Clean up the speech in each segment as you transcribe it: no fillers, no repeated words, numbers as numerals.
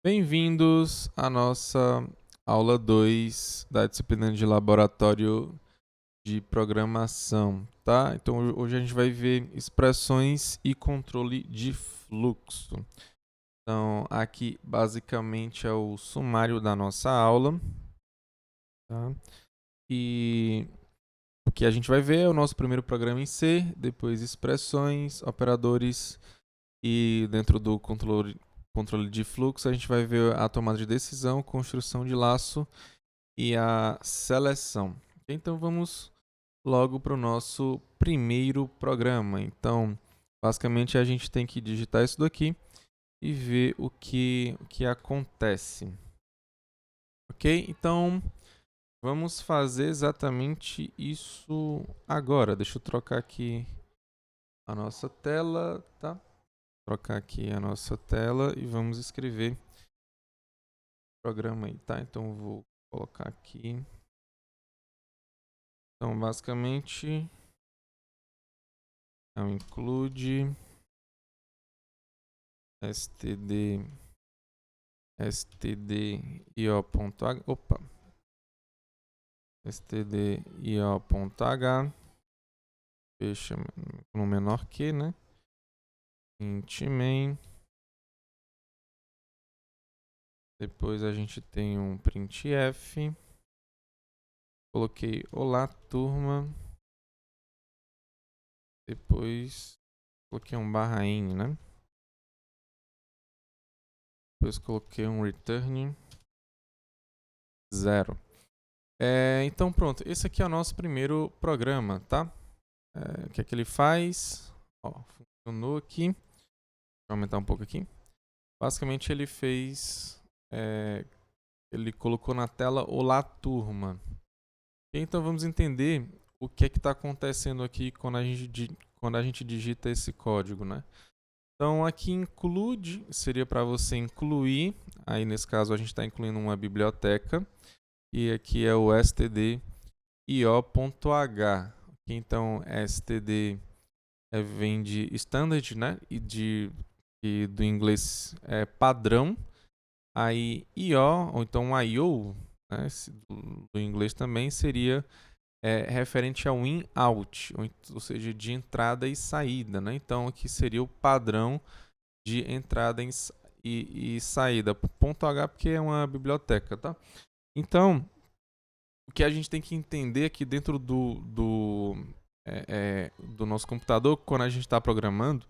Bem-vindos à nossa aula 2 da disciplina de laboratório de programação, tá? Então hoje a gente vai ver expressões e controle de fluxo. Então aqui basicamente é o sumário da nossa aula, tá? E o que a gente vai ver é o nosso primeiro programa em C, depois expressões, operadores e dentro do controle de fluxo a gente vai ver a tomada de decisão, construção de laço e a seleção. Então vamos logo para o nosso primeiro programa. Então, basicamente a gente tem que digitar isso daqui e ver o que acontece. Ok? Então vamos fazer exatamente isso agora. Deixa eu trocar aqui a nossa tela, tá? Trocar aqui a nossa tela e vamos escrever o programa aí, tá? Então eu vou colocar aqui. Então, basicamente, é o include stdio.h, opa, stdio.h, fecha no menor que, né? Int main. Depois a gente tem um printf. Coloquei olá turma. Depois coloquei um /in, né? Depois coloquei um return 0. Então pronto, esse aqui é o nosso primeiro programa, tá? O que é que ele faz? Ó, funcionou aqui. Deixa eu aumentar um pouco aqui. Basicamente ele fez... ele colocou na tela olá turma. Então vamos entender o que é que está acontecendo aqui quando a gente digita esse código, né? Então aqui include seria para você incluir, aí nesse caso a gente está incluindo uma biblioteca, e aqui é o stdio.h. Então std vem de standard, né? E do inglês é padrão. Aí io, ou então io, né? Do inglês também seria referente ao in-out, ou seja, de entrada e saída, né? Então aqui seria o padrão de entrada e saída. Ponto .h porque é uma biblioteca, tá? Então, o que a gente tem que entender aqui dentro do nosso computador, quando a gente está programando,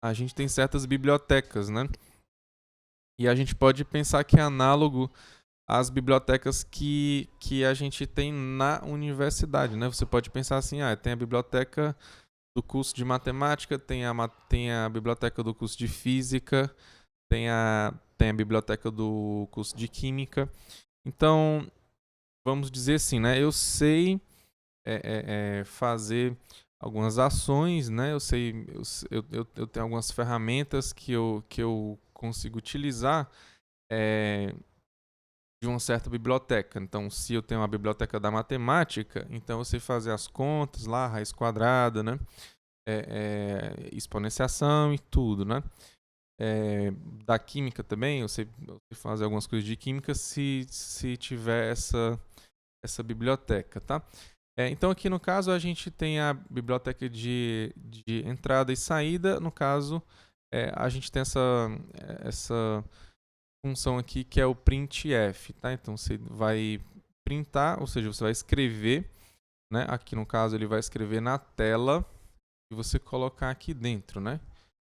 a gente tem certas bibliotecas, né? E a gente pode pensar que é análogo às bibliotecas que a gente tem na universidade, né? Você pode pensar assim, tem a biblioteca do curso de matemática, tem a biblioteca do curso de física, tem a biblioteca do curso de química. Então, vamos dizer assim, né? Eu sei fazer algumas ações, né? Eu tenho algumas ferramentas que eu consigo utilizar de uma certa biblioteca. Então, se eu tenho uma biblioteca da matemática, então eu sei fazer as contas lá, raiz quadrada, né? Exponenciação e tudo, né? Da química também, eu sei fazer algumas coisas de química se tiver essa biblioteca, tá? Então aqui no caso a gente tem a biblioteca de entrada e saída. No caso, a gente tem essa função aqui que é o printf, tá? Então você vai printar, ou seja, você vai escrever, né? Aqui no caso ele vai escrever na tela e você colocar aqui dentro, né?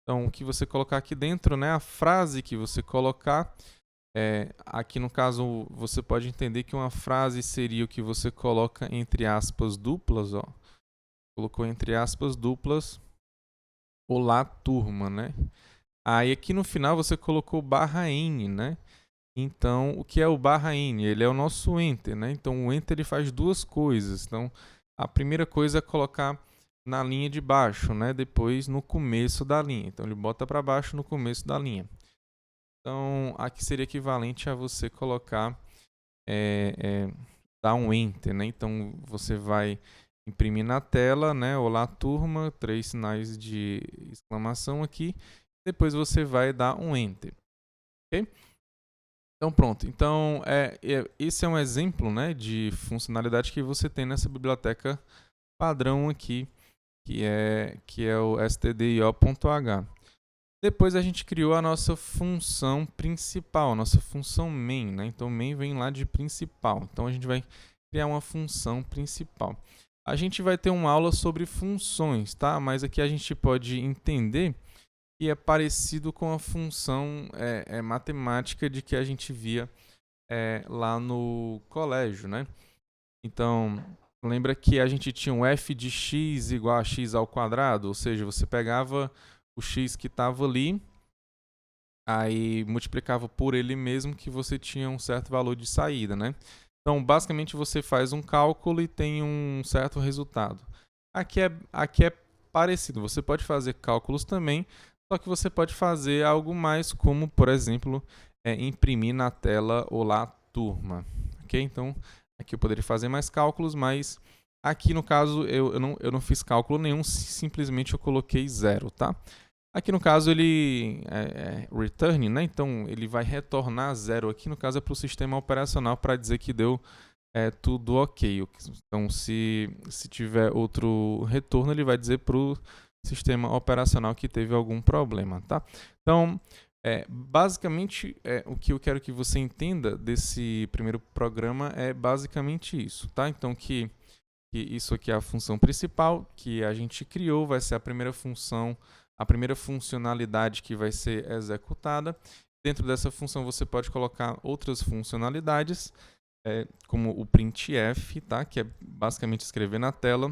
Então o que você colocar aqui dentro, né? A frase que você colocar, aqui no caso você pode entender que uma frase seria o que você coloca entre aspas duplas, ó. Colocou entre aspas duplas, olá turma, né? Aí aqui no final você colocou /n, né? Então, o que é o /n? Ele é o nosso enter, né? Então, o enter ele faz duas coisas. Então, a primeira coisa é colocar na linha de baixo, né? Depois no começo da linha. Então, ele bota para baixo no começo da linha. Então, aqui seria equivalente a você colocar, dar um enter, né? Então, você vai imprimir na tela, né? Olá, turma, 3 sinais de exclamação aqui. Depois você vai dar um enter, ok? Então pronto. Então esse é um exemplo, né, de funcionalidade que você tem nessa biblioteca padrão aqui, que é o stdio.h. Depois a gente criou a nossa função principal, a nossa função main, né? Então main vem lá de principal. Então a gente vai criar uma função principal. A gente vai ter uma aula sobre funções, tá? Mas aqui a gente pode entender que é parecido com a função matemática de que a gente via lá no colégio, né? Então, lembra que a gente tinha um f de x igual a x ao quadrado? Ou seja, você pegava o x que estava ali, aí multiplicava por ele mesmo que você tinha um certo valor de saída, né? Então, basicamente, você faz um cálculo e tem um certo resultado. Aqui é parecido, você pode fazer cálculos também, só que você pode fazer algo mais como, por exemplo, imprimir na tela Olá Turma. Ok? Então, aqui eu poderia fazer mais cálculos, mas aqui no caso eu não fiz cálculo nenhum, simplesmente eu coloquei 0, tá? Aqui no caso ele return, né? Então ele vai retornar 0 aqui, no caso é para o sistema operacional para dizer que deu tudo ok. Então se tiver outro retorno, ele vai dizer para o sistema operacional que teve algum problema, tá? Então basicamente o que eu quero que você entenda desse primeiro programa é basicamente isso, tá? Então que isso aqui é a função principal que a gente criou, vai ser a primeira função, a primeira funcionalidade que vai ser executada. Dentro dessa função você pode colocar outras funcionalidades, como o printf, tá? Que é basicamente escrever na tela,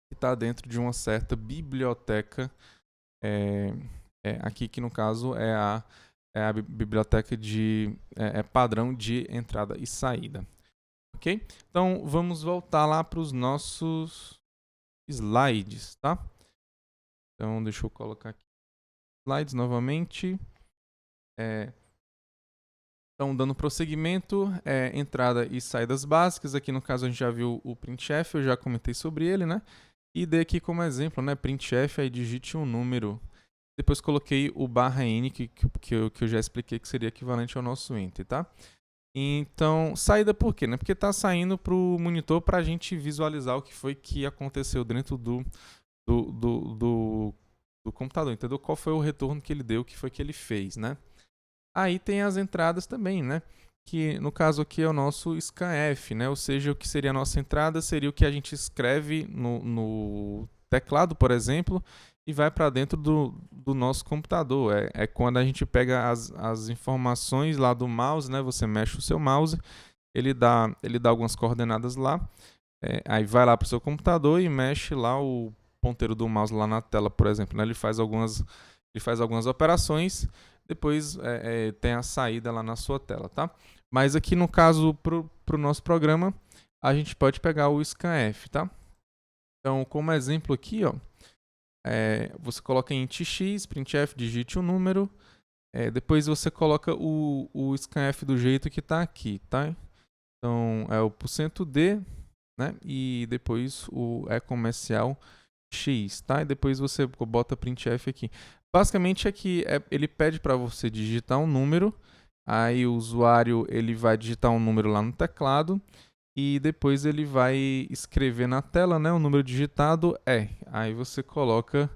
que está dentro de uma certa biblioteca, aqui que no caso é a biblioteca de padrão de entrada e saída. Ok? Então vamos voltar lá para os nossos slides, tá? Então deixa eu colocar aqui slides novamente. Então dando prosseguimento, entrada e saídas básicas. Aqui no caso a gente já viu o printf, eu já comentei sobre ele, né? E dei aqui como exemplo, né? Printf, aí digite um número. Depois coloquei o /n, que eu já expliquei que seria equivalente ao nosso enter, tá? Então, saída por quê? Né? Porque está saindo para o monitor para a gente visualizar o que foi que aconteceu dentro do computador. Entendeu? Qual foi o retorno que ele deu, o que foi que ele fez, né? Aí tem as entradas também, né? Que no caso aqui é o nosso scanf, né? Ou seja, o que seria a nossa entrada seria o que a gente escreve no teclado, por exemplo, e vai para dentro do nosso computador. É quando a gente pega as informações lá do mouse, né? Você mexe o seu mouse, ele dá algumas coordenadas lá, aí vai lá para o seu computador e mexe lá o ponteiro do mouse lá na tela, por exemplo, né? Ele faz algumas operações, depois tem a saída lá na sua tela, tá? Mas aqui no caso, para o nosso programa, a gente pode pegar o scanf, tá? Então, como exemplo aqui, ó, você coloca em int x, printf, digite o número, depois você coloca o scanf do jeito que está aqui, tá? Então, é o %d, né? E depois o comercial x, tá? E depois você bota printf aqui. Basicamente aqui ele pede para você digitar um número, aí o usuário ele vai digitar um número lá no teclado e depois ele vai escrever na tela, né? O número digitado aí você coloca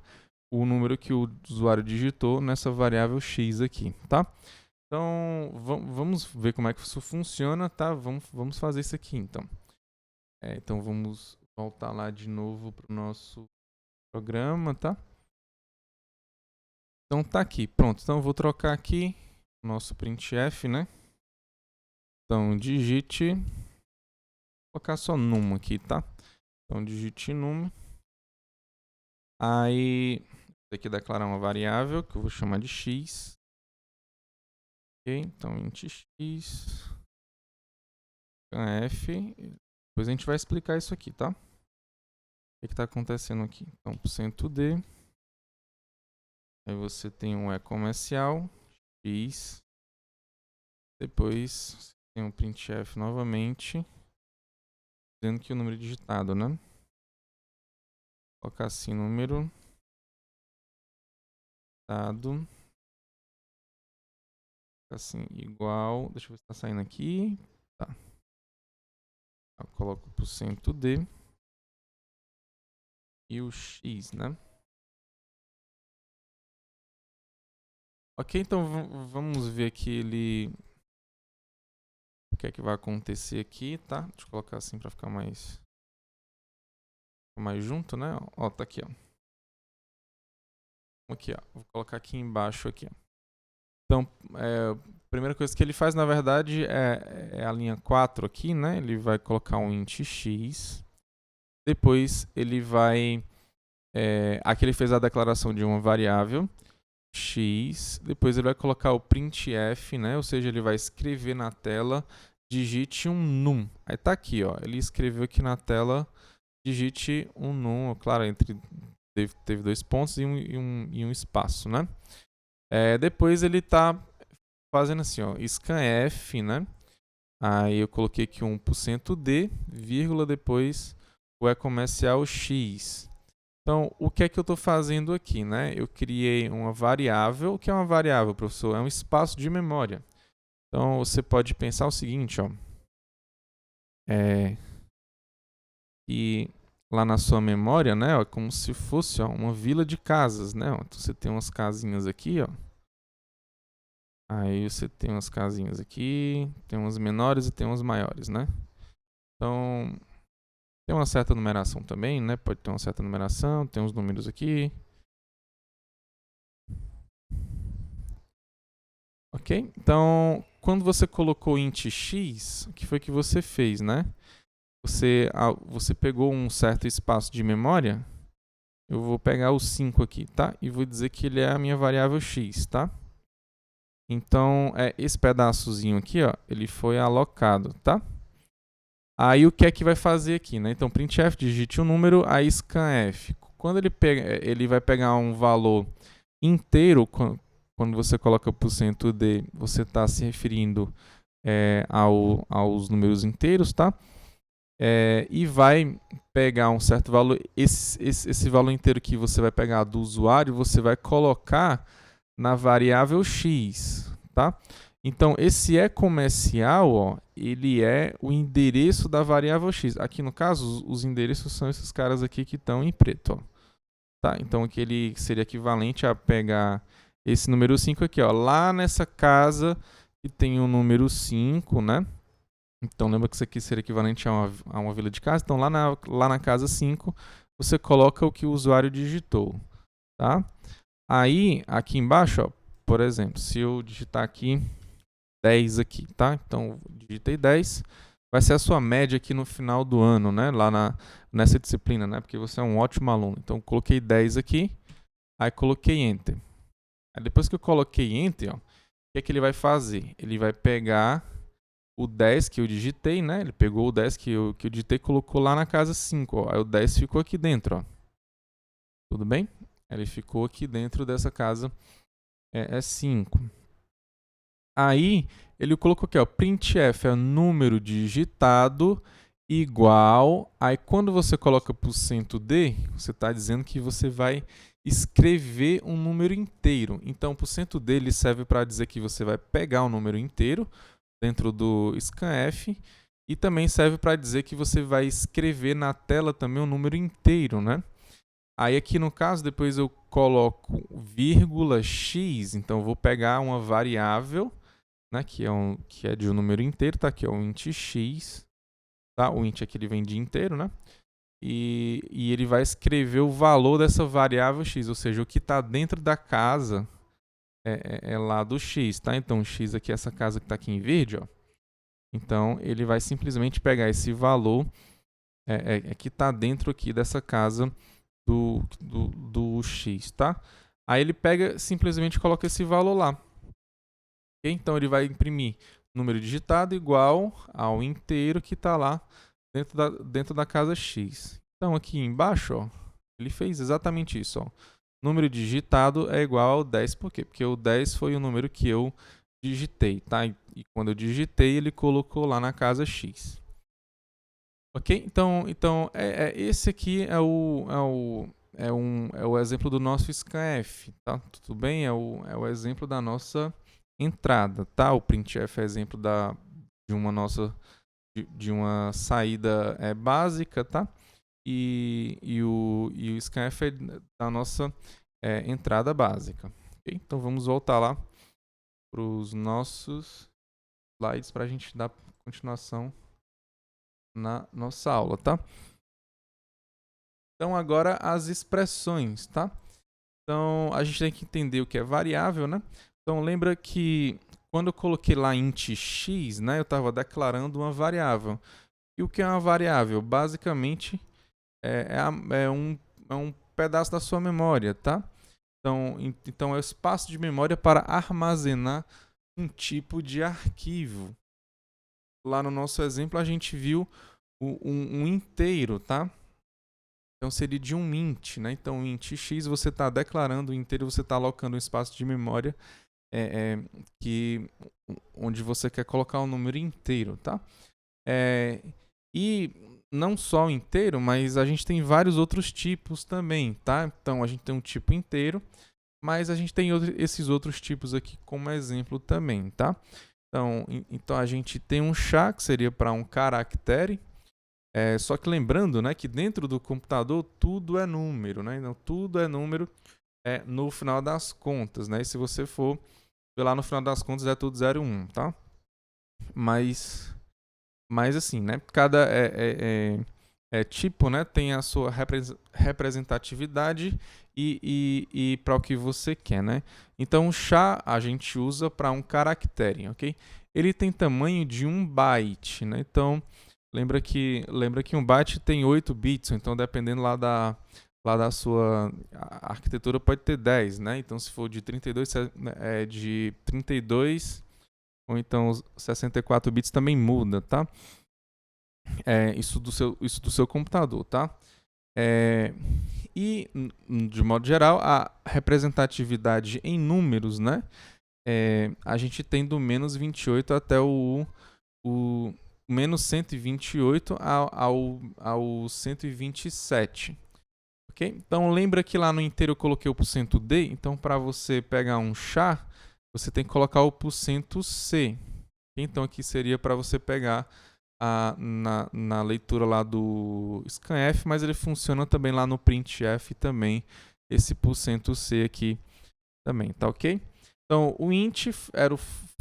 o número que o usuário digitou nessa variável x aqui, tá? Então vamos ver como é que isso funciona, tá? Vamos fazer isso aqui então. Então vamos voltar lá de novo para o nosso programa, tá? Então tá aqui, pronto. Então eu vou trocar aqui o nosso printf, né? Então digite, vou colocar só num aqui, tá? Então digite num. Aí tem que declarar uma variável que eu vou chamar de x. Ok, então int x, f. Depois a gente vai explicar isso aqui, tá? O que está acontecendo aqui? Então %d. Aí você tem um comercial, x. Depois tem um printf novamente, dizendo que o número digitado, né? Colocar assim, número dado assim, igual, deixa eu ver se tá saindo aqui. Tá. Eu coloco o %d e o x, né? Ok, então vamos ver aqui o que é que vai acontecer aqui, tá? Deixa eu colocar assim para ficar mais junto, né? Ó, tá aqui, ó. Aqui, ó. Vou colocar aqui embaixo aqui, ó. Então, a primeira coisa que ele faz, na verdade, é a linha 4 aqui, né? Ele vai colocar um int x. Depois ele vai... aqui ele fez a declaração de uma variável x. Depois ele vai colocar o printf, né? Ou seja, ele vai escrever na tela, digite um num. Aí tá aqui, ó. Ele escreveu aqui na tela, digite um num. Claro, teve 2 pontos e um espaço, né? Depois ele tá fazendo assim, ó, scanf, né? Aí eu coloquei aqui um %d, vírgula, depois o comercial x. Então, o que é que eu estou fazendo aqui, né? Eu criei uma variável. O que é uma variável, professor? É um espaço de memória. Então, você pode pensar o seguinte, ó. E lá na sua memória, né? Ó, é como se fosse ó, uma vila de casas, né? Ó, então, você tem umas casinhas aqui, ó. Aí você tem umas casinhas aqui, tem umas menores e tem umas maiores, né? Então, tem uma certa numeração também, né? Pode ter uma certa numeração, tem uns números aqui. Ok? Então, quando você colocou int x, o que foi que você fez, né? Você pegou um certo espaço de memória. Eu vou pegar o 5 aqui, tá? E vou dizer que ele é a minha variável x, tá? Então, esse pedaçozinho aqui, ó, ele foi alocado, tá? Aí o que é que vai fazer aqui, né? Então, printf, digite um número, aí scanf. Quando ele vai pegar um valor inteiro, quando você coloca %d, você está se referindo aos números inteiros, tá? E vai pegar um certo valor, esse valor inteiro que você vai pegar do usuário, você vai colocar na variável x, tá? Então, esse comercial, ó, ele é o endereço da variável x. Aqui, no caso, os endereços são esses caras aqui que estão em preto, ó. Tá? Então, aqui ele seria equivalente a pegar esse número 5 aqui, ó, lá nessa casa que tem o número 5, né? Então, lembra que isso aqui seria equivalente a uma vila de casa. Então, lá na casa 5, você coloca o que o usuário digitou, tá? Aí, aqui embaixo, ó, por exemplo, se eu digitar aqui 10 aqui, tá? Então, digitei 10, vai ser a sua média aqui no final do ano, né? Lá nessa disciplina, né? Porque você é um ótimo aluno. Então, coloquei 10 aqui, aí coloquei Enter. Aí, depois que eu coloquei Enter, ó, o que é que ele vai fazer? Ele vai pegar o 10 que eu digitei, né? Ele pegou o 10 que eu digitei e colocou lá na casa 5, ó. Aí o 10 ficou aqui dentro, ó. Tudo bem? Ele ficou aqui dentro dessa casa 5. Aí, ele colocou aqui, ó, printf é o número digitado igual... Aí, quando você coloca %d, você está dizendo que você vai escrever um número inteiro. Então, %d ele serve para dizer que você vai pegar um número inteiro dentro do scanf e também serve para dizer que você vai escrever na tela também um número inteiro, né? Aí aqui no caso, depois eu coloco vírgula x, então eu vou pegar uma variável, né, que é de um número inteiro, tá aqui, ó, o int x, tá? O int aqui ele vem de inteiro, né? E ele vai escrever o valor dessa variável x, ou seja, o que está dentro da casa é lá do x, tá? Então, x aqui, essa casa que está aqui em verde, ó. Então, ele vai simplesmente pegar esse valor que está dentro aqui dessa casa do x, tá? Aí ele pega, simplesmente coloca esse valor lá. Okay? Então, ele vai imprimir número digitado igual ao inteiro que está lá dentro da casa x. Então, aqui embaixo, ó, ele fez exatamente isso, ó. Número digitado é igual ao 10, por quê? Porque o 10 foi o número que eu digitei, tá? E quando eu digitei, ele colocou lá na casa x. Ok? Então esse aqui é o exemplo do nosso scanf, tá? Tudo bem? É o exemplo da nossa entrada, tá? O printf é exemplo de uma saída básica, tá? E o scanf é da nossa entrada básica. Okay? Então vamos voltar lá para os nossos slides para a gente dar continuação na nossa aula, tá? Então agora as expressões, tá? Então a gente tem que entender o que é variável, né? Então lembra que quando eu coloquei lá int x, né, eu estava declarando uma variável. E o que é uma variável? Basicamente é um pedaço da sua memória, tá? Então é o espaço de memória para armazenar um tipo de arquivo. Lá no nosso exemplo a gente viu um inteiro, tá? Então seria de um int, né? Então int x você está declarando o inteiro, você está alocando um espaço de memória onde você quer colocar o número inteiro, tá? E não só o inteiro, mas a gente tem vários outros tipos também, tá? Então a gente tem um tipo inteiro, mas a gente tem esses outros tipos aqui como exemplo também, tá? Então a gente tem um SHA, que seria para um caractere, só que lembrando, né, que dentro do computador tudo é número, né? Então tudo é número no final das contas, né? E se você for ver lá no final das contas é tudo 0 e 1, tá? Mas assim, né? Cada tipo, né, tem a sua representatividade e para o que você quer, né? Então, o SHA a gente usa para um caractere, ok? Ele tem tamanho de 1 byte, né? Então, lembra que 1 byte tem 8 bits, então dependendo lá da sua arquitetura pode ter 10, né? Então, se for de 32, de 32 ou então 64 bits também muda, tá? Isso do seu computador, tá? E, de modo geral, a representatividade em números, né? A gente tem do menos 28 até o menos 128 ao 127. Ok? Então, lembra que lá no inteiro eu coloquei o %d? Então, para você pegar um SHA, você tem que colocar o %c. Então, aqui seria para você pegar na leitura lá do scanf, mas ele funciona também lá no printf também, esse %c aqui também, tá ok? Então, o int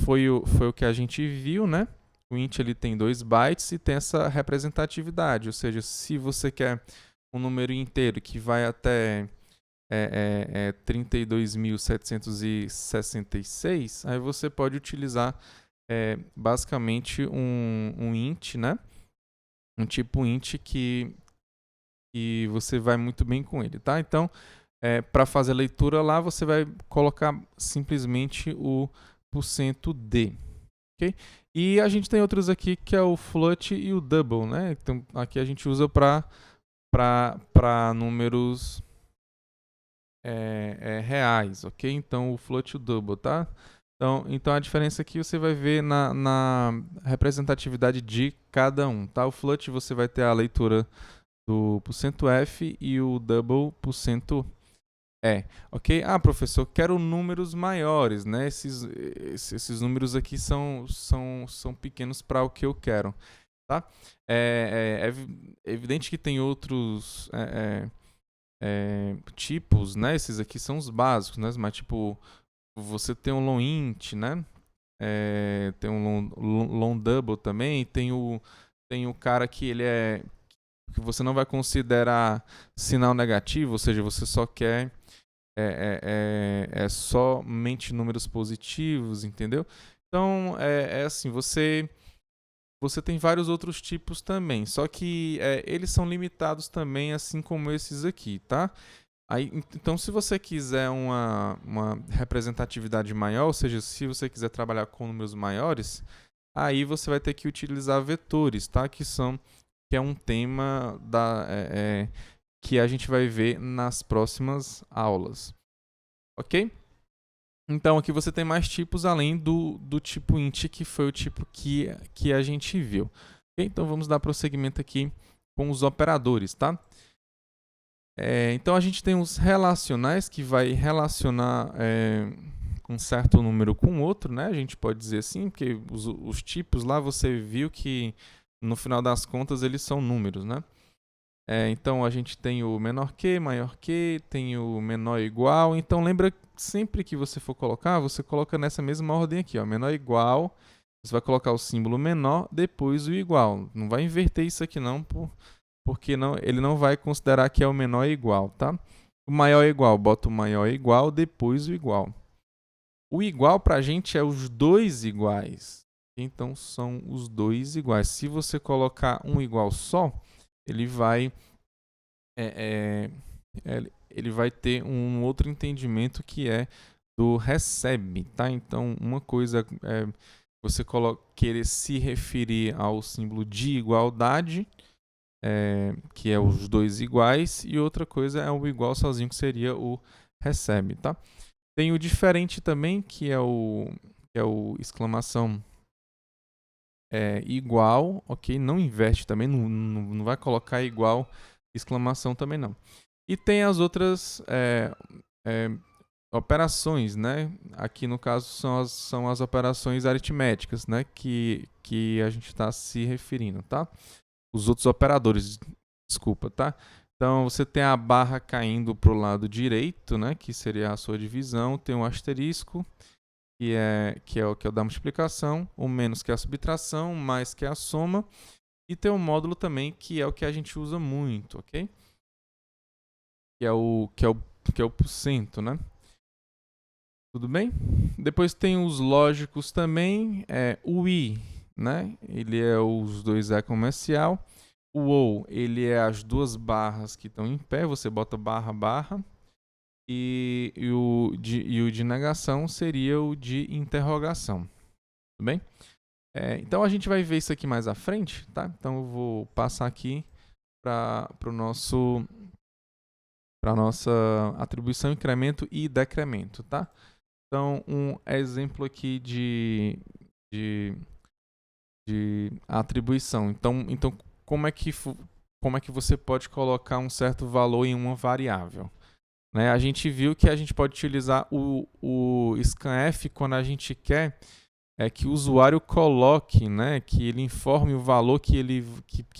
foi o que a gente viu, né? O int ele tem 2 bytes e tem essa representatividade, ou seja, se você quer um número inteiro que vai até 32.766, aí você pode utilizar basicamente um int, né? Um tipo int que você vai muito bem com ele, tá? Então, para fazer a leitura lá, você vai colocar simplesmente o %d, ok? E a gente tem outros aqui que é o float e o double, né? Então, aqui a gente usa para números reais, ok? Então, o float e o double, tá? Então a diferença aqui você vai ver na representatividade de cada um, tá? O float você vai ter a leitura do %f e o double %e, ok? Ah, professor, quero números maiores, né? Esses números aqui são pequenos para o que eu quero, tá? É evidente que tem outros tipos, né? Esses aqui são os básicos, né? Mas tipo, você tem um long int, né? Tem um long double também, tem o cara que ele que você não vai considerar sinal negativo, ou seja, você só quer somente números positivos, entendeu? Então, assim, você tem vários outros tipos também, só que eles são limitados também, assim como esses aqui, tá? Então, se você quiser uma representatividade maior, ou seja, se você quiser trabalhar com números maiores, aí você vai ter que utilizar vetores, tá? Que é um tema que a gente vai ver nas próximas aulas, ok? Então, aqui você tem mais tipos além do tipo int, que foi o tipo que a gente viu. Okay? Então, vamos dar prosseguimento aqui com os operadores, tá? Então, a gente tem os relacionais, que vai relacionar um certo número com outro, né? A gente pode dizer assim, porque os tipos lá você viu que no final das contas eles são números, né? Então a gente tem o menor que, maior que, tem o menor igual. Então lembra sempre que você for colocar, você coloca nessa mesma ordem aqui, ó, menor igual. Você vai colocar o símbolo menor, depois o igual. Não vai inverter isso aqui não, porque não, ele não vai considerar que é o menor igual, tá? O maior igual, bota o maior igual, depois o igual. O igual para a gente é os dois iguais. Então são os dois iguais. Se você colocar um igual só, ele vai ele vai ter um outro entendimento que é do recebe, tá? Então uma coisa é você querer se referir ao símbolo de igualdade, que é os dois iguais, e outra coisa é o igual sozinho, que seria o recebe, tá? Tem o diferente também, que é o exclamação igual, ok? Não inverte também, não vai colocar igual exclamação também não. E tem as outras operações, né? Aqui no caso são as operações aritméticas, né? Que a gente está se referindo, tá? Os outros operadores, desculpa, tá? Então você tem a barra caindo para o lado direito, né? Que seria a sua divisão. Tem um asterisco, que é o da multiplicação, o menos que é a subtração, mais que é a soma. E tem um módulo também, que é o que a gente usa muito, ok? Que é o porcento, né? Tudo bem? Depois tem os lógicos também, o i, né? Ele é os dois é comercial. O ou, ele é as duas barras que estão em pé, você bota barra, barra. E o de negação seria o de interrogação. Tudo bem? Então a gente vai ver isso aqui mais à frente, tá? Então eu vou passar aqui para a nossa atribuição, incremento e decremento, tá? Então um exemplo aqui de atribuição. Então como é que você pode colocar um certo valor em uma variável? Né? A gente viu que a gente pode utilizar o scanf quando a gente quer que o usuário coloque, né, que ele informe o valor que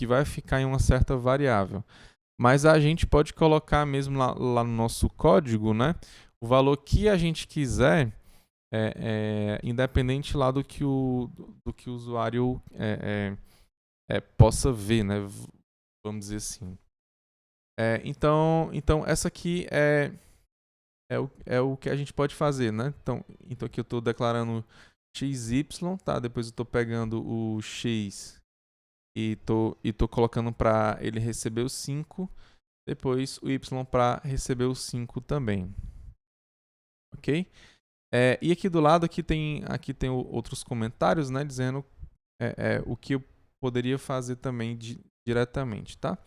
vai ficar em uma certa variável. Mas a gente pode colocar mesmo lá no nosso código, né, o valor que a gente quiser, independente lá do que o usuário possa ver, né, vamos dizer assim. Então essa aqui é o que a gente pode fazer, né? Então aqui eu estou declarando xy, tá? Depois eu estou pegando o x e tô colocando para ele receber o 5. Depois o y para receber o 5 também. Ok? E aqui do lado aqui tem outros comentários, né? Dizendo o que eu poderia fazer também diretamente, tá?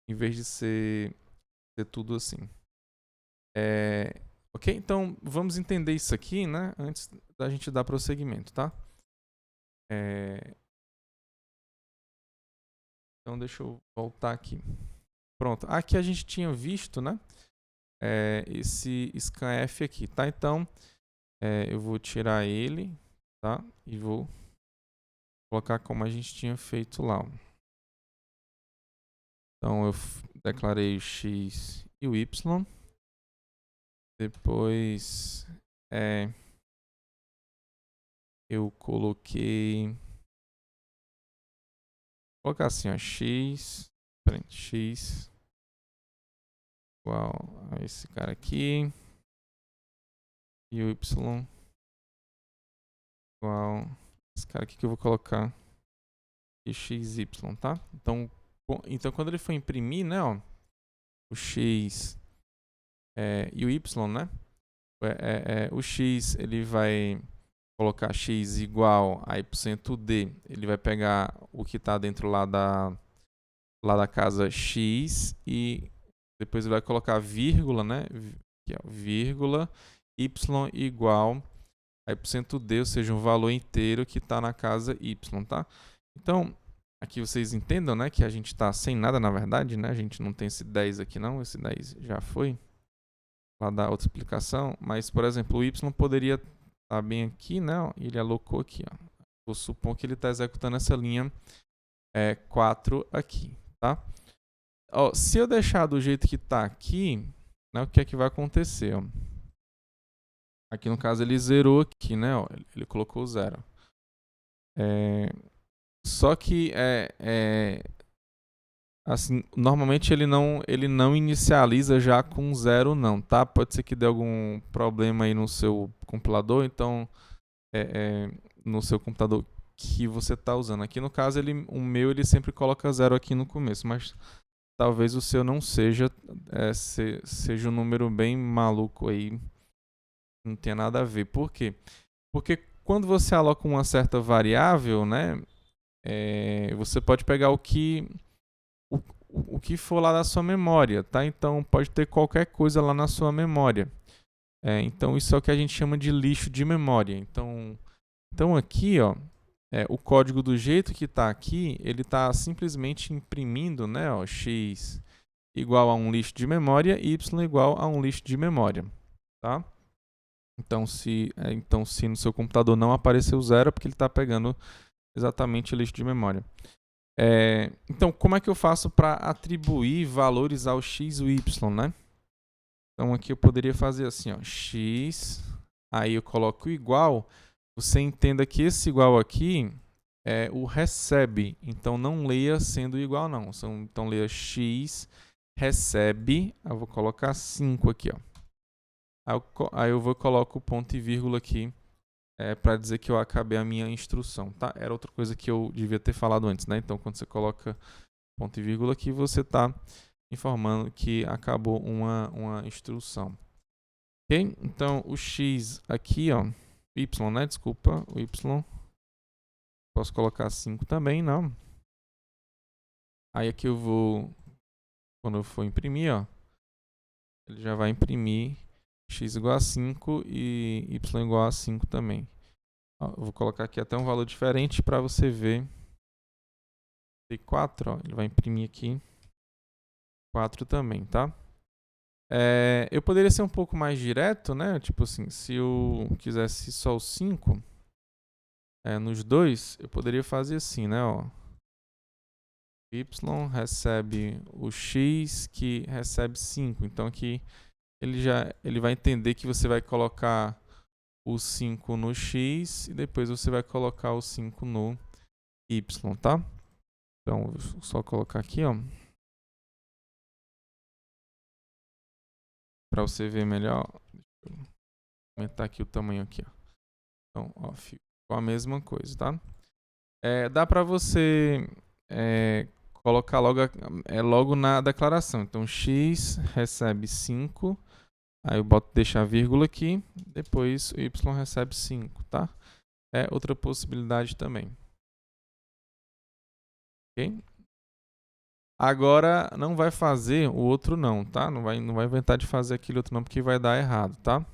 Em vez de ser tudo assim. Ok? Então, vamos entender isso aqui, né? Antes da gente dar prosseguimento, tá? Então, deixa eu voltar aqui. Pronto. Aqui a gente tinha visto, né? Esse scanf aqui, tá? Então, eu vou tirar ele, tá? E vou colocar como a gente tinha feito lá. Então, eu declarei o x e o y. Depois, eu coloquei... Vou colocar assim, ó, x igual a esse cara aqui. E o y igual a esse cara aqui que eu vou colocar e xy, tá? Então quando ele for imprimir, né, ó, o x e o y, né? O x ele vai colocar x igual a %d, ele vai pegar o que está dentro lá da casa x e depois ele vai colocar vírgula, né? Aqui, ó, vírgula y igual a %d, ou seja, um valor inteiro que está na casa y, tá? Então, aqui vocês entendam, né, que a gente está sem nada na verdade, né? A gente não tem esse 10 aqui não, esse 10 já foi. para dar outra explicação, mas, por exemplo, o y poderia estar bem aqui, né? Ele alocou aqui, ó. Vou supor que ele está executando essa linha 4 aqui, tá? Ó, se eu deixar do jeito que está aqui, né, o que é que vai acontecer? Ó? Aqui no caso ele zerou aqui, né? Ó, ele colocou 0. Só que assim, normalmente ele não inicializa já com 0 não, tá? Pode ser que dê algum problema aí no seu compilador, então no seu computador que você está usando. Aqui no caso o meu ele sempre coloca 0 aqui no começo, mas talvez o seu não seja, seja um número bem maluco aí, não tem nada a ver. Por quê? Porque quando você aloca uma certa variável, né, você pode pegar o que for lá da sua memória, tá? Então pode ter qualquer coisa lá na sua memória. Então isso é o que a gente chama de lixo de memória. Então aqui, ó, o código do jeito que está aqui, ele está simplesmente imprimindo, né, ó, x igual a um lixo de memória, y igual a um lixo de memória, tá? Então se no seu computador não apareceu 0, é porque ele está pegando exatamente o lixo de memória. Então, como é que eu faço para atribuir valores ao x e o y, né? Então aqui eu poderia fazer assim, ó, x, aí eu coloco igual. Você entenda que esse igual aqui é o recebe, então não leia sendo igual não. Então leia x recebe, eu vou colocar 5 aqui, ó. Aí eu vou colocar o ponto e vírgula aqui para dizer que eu acabei a minha instrução, tá? Era outra coisa que eu devia ter falado antes, né? Então quando você coloca ponto e vírgula aqui, você está informando que acabou uma instrução. Ok? Então o x aqui, ó, y, né? Desculpa, o y. Posso colocar 5 também, não. Aí aqui eu vou, quando eu for imprimir, ó, ele já vai imprimir x igual a 5 e y igual a 5 também. Ó, eu vou colocar aqui até um valor diferente para você ver. Tem 4, ó, ele vai imprimir aqui 4 também, tá? Eu poderia ser um pouco mais direto, né? Tipo assim, se eu quisesse só o 5 nos dois, eu poderia fazer assim, né? Ó. Y recebe o x que recebe 5. Então aqui ele vai entender que você vai colocar o 5 no x e depois você vai colocar o 5 no y, tá? Então, vou só colocar aqui, ó. Para você ver melhor. Deixa eu aumentar aqui o tamanho aqui, ó. Então, ó, ficou a mesma coisa, tá? Dá para você colocar logo na declaração. Então, x recebe 5. Aí eu boto deixar vírgula aqui. Depois o y recebe 5, tá? É outra possibilidade também. Ok? Agora não vai fazer o outro não, tá? Não vai inventar de fazer aquele outro não, porque vai dar errado, tá?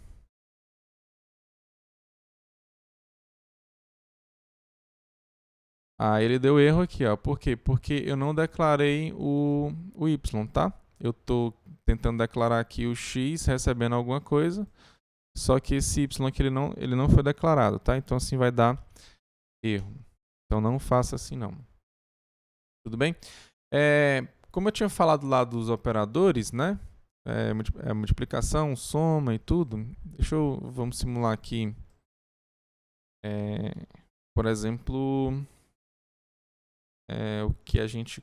Ele deu erro aqui, ó. Por quê? Porque eu não declarei o y, tá? Eu estou tentando declarar aqui o x recebendo alguma coisa, só que esse y aqui ele não foi declarado, tá? Então assim vai dar erro. Então não faça assim não. Tudo bem? Como eu tinha falado lá dos operadores, né? Multiplicação, soma e tudo. Vamos simular aqui, por exemplo, o que a gente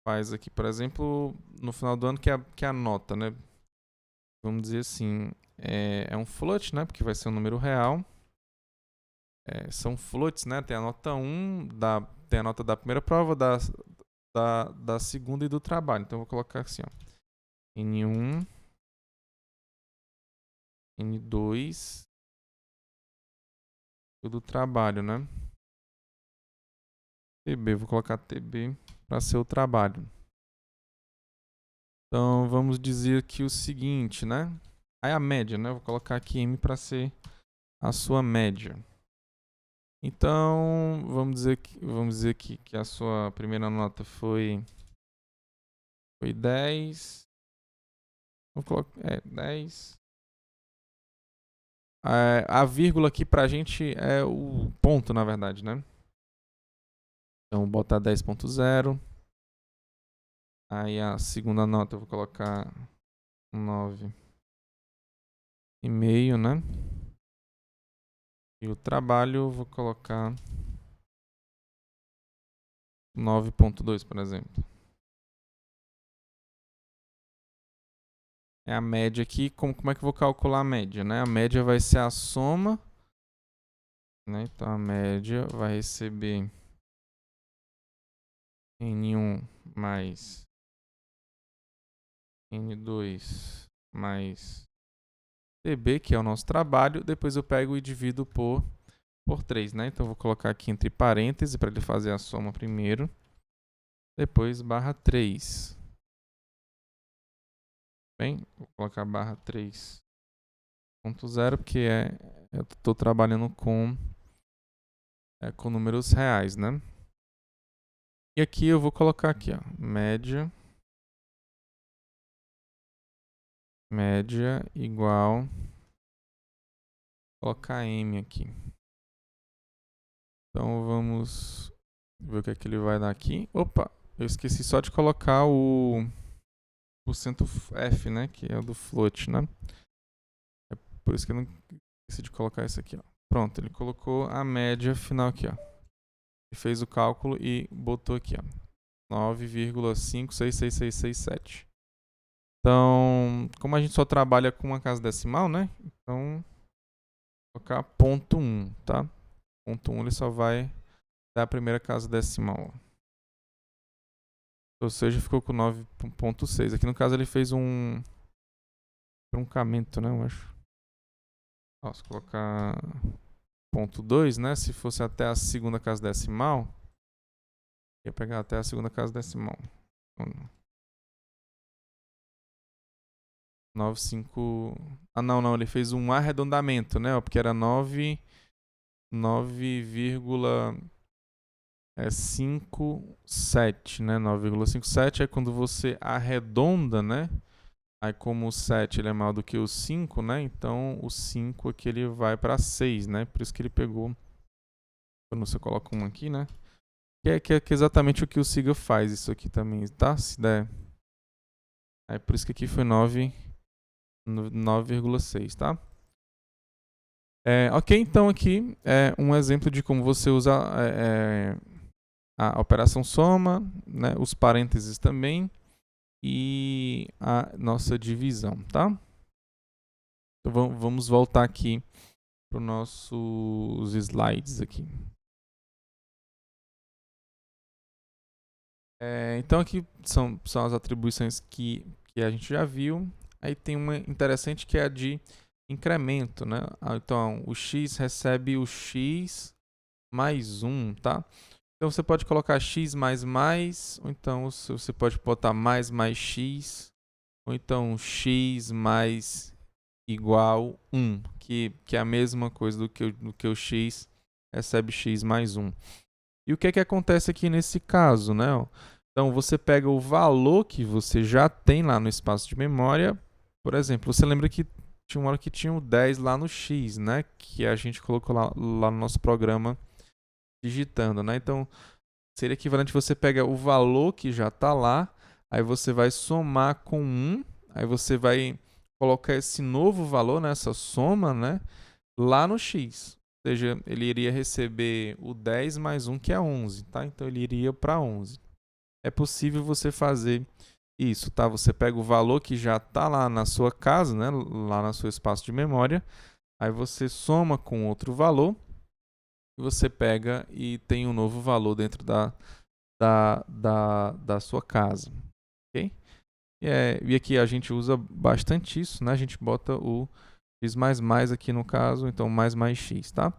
faz aqui, por exemplo, no final do ano, que é a nota, né? Vamos dizer assim, é um float, né? Porque vai ser um número real. São floats, né? Tem a nota 1, tem a nota da primeira prova, da segunda e do trabalho. Então eu vou colocar assim, ó. N1, N2 e do trabalho, né? TB, vou colocar TB para ser o trabalho. Então vamos dizer aqui o seguinte, né? Aí a média, né? Vou colocar aqui M para ser a sua média. Então vamos dizer que a sua primeira nota foi 10. Vou colocar 10. a vírgula aqui pra gente é o ponto, na verdade, né? Então, vou botar 10.0. Aí a segunda nota eu vou colocar 9,5, né? E o trabalho eu vou colocar 9.2, por exemplo. É a média aqui. Como é que eu vou calcular a média, né? A média vai ser a soma, né? Então a média vai receber N1 mais N2 mais TB, que é o nosso trabalho. Depois eu pego e divido por 3, né? Então eu vou colocar aqui entre parênteses para ele fazer a soma primeiro. Depois barra 3. Bem, vou colocar barra 3.0 porque eu estou trabalhando com números reais, né? E aqui eu vou colocar aqui, ó, média igual, colocar M aqui. Então vamos ver o que é que ele vai dar aqui. Opa, eu esqueci só de colocar o %F, né, que é o do float, né? É por isso que eu não esqueci de colocar isso aqui, ó. Pronto, ele colocou a média final aqui, ó. Ele fez o cálculo e botou aqui, ó, 9,56667. Então, como a gente só trabalha com uma casa decimal, né? Então, vou colocar ponto 1, tá? Ponto 1 ele só vai dar a primeira casa decimal. Ou seja, ficou com 9.6. Aqui no caso ele fez um truncamento, né? Eu acho. Posso colocar ponto 2, né? Se fosse até a segunda casa decimal, ia pegar até a segunda casa decimal. 9,5... Ah, não, ele fez um arredondamento, né? Porque era 9,57, né? 9,57 é quando você arredonda, né? Aí como o 7 ele é maior do que o 5, né? Então o 5 aqui ele vai para 6, né? Por isso que ele pegou... Quando você coloca um aqui, né? Que é exatamente o que o Siga faz, isso aqui também, tá? Se der... Aí por isso que aqui foi 9,6, tá? Ok, então aqui é um exemplo de como você usa a operação soma, né, os parênteses também e a nossa divisão, tá? Então vamos voltar aqui para os nossos slides aqui. Então aqui são as atribuições que a gente já viu. Aí tem uma interessante que é a de incremento, né? Então o x recebe o x mais 1, tá? Então você pode colocar x mais, ou então você pode botar mais x, ou então x mais igual 1, que é a mesma coisa do que o x recebe x mais 1. E o que é que acontece aqui nesse caso, né? Então você pega o valor que você já tem lá no espaço de memória. Por exemplo, você lembra que tinha uma hora que tinha o 10 lá no x, né? Que a gente colocou lá no nosso programa digitando, né? Então seria equivalente você pega o valor que já está lá, aí você vai somar com 1, aí você vai colocar esse novo valor, né, essa soma, né, lá no x. Ou seja, ele iria receber o 10 mais 1, que é 11, tá? Então ele iria para 11. É possível você fazer isso, tá? Você pega o valor que já está lá na sua casa, né, lá no seu espaço de memória, aí você soma com outro valor, e você pega e tem um novo valor dentro da sua casa, ok? E aqui a gente usa bastante isso, né? A gente bota o x mais aqui no caso, então mais x, tá?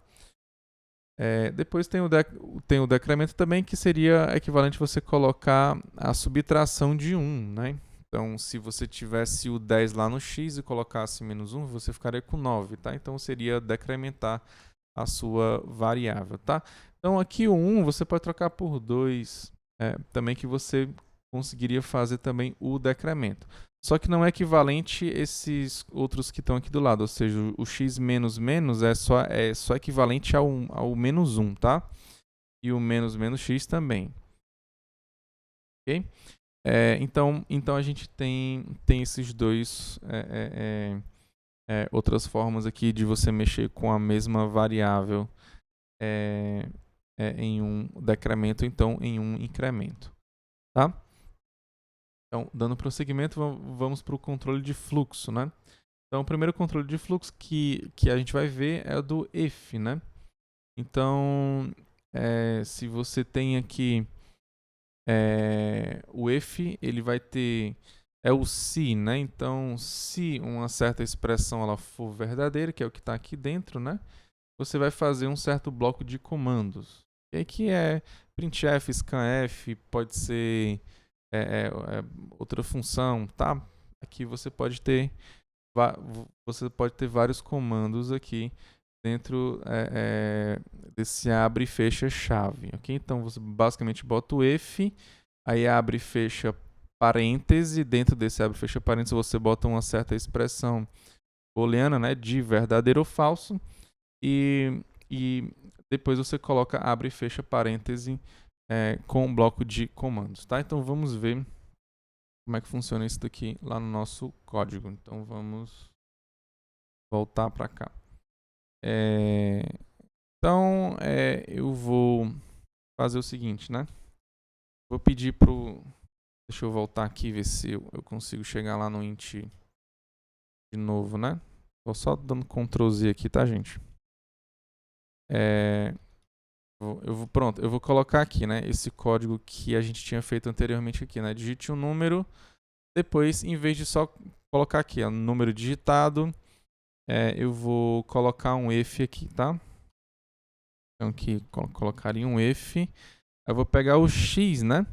Depois tem o decremento também, que seria equivalente a você colocar a subtração de 1, né? Então, se você tivesse o 10 lá no x e colocasse menos 1, você ficaria com 9, tá? Então, seria decrementar a sua variável, tá? Então, aqui o 1 você pode trocar por 2, também que você conseguiria fazer também o decremento. Só que não é equivalente esses outros que estão aqui do lado, ou seja, o x menos menos é só equivalente ao menos 1, tá? E o menos menos x também. Ok? Então a gente tem esses dois outras formas aqui de você mexer com a mesma variável em um decremento, então em um incremento, tá? Então, dando prosseguimento, vamos para o controle de fluxo, né? Então, o primeiro controle de fluxo que a gente vai ver é o do if, né? Então, se você tem aqui o if, ele vai ter o se, né? Então, se uma certa expressão ela for verdadeira, que é o que está aqui dentro, né? Você vai fazer um certo bloco de comandos. E aqui é printf, scanf, pode ser outra função, tá? Aqui você pode ter vários comandos aqui dentro desse abre e fecha chave, ok? Então você basicamente bota o if, aí abre e fecha parêntese, dentro desse abre e fecha parêntese você bota uma certa expressão booleana, né, de verdadeiro ou falso, e depois você coloca abre e fecha parêntese com um bloco de comandos, tá? Então vamos ver como é que funciona isso daqui lá no nosso código. Então vamos voltar para cá. Então eu vou fazer o seguinte, né? Vou pedir pro... Deixa eu voltar aqui e ver se eu consigo chegar lá no int de novo, né? Tô só dando Ctrl Z aqui, tá, gente? Pronto, eu vou colocar aqui, né, esse código que a gente tinha feito anteriormente aqui, né? Digite um número, depois, em vez de só colocar aqui, ó, número digitado, eu vou colocar um if aqui, tá? Então aqui colocaria um if, eu vou pegar o x, né?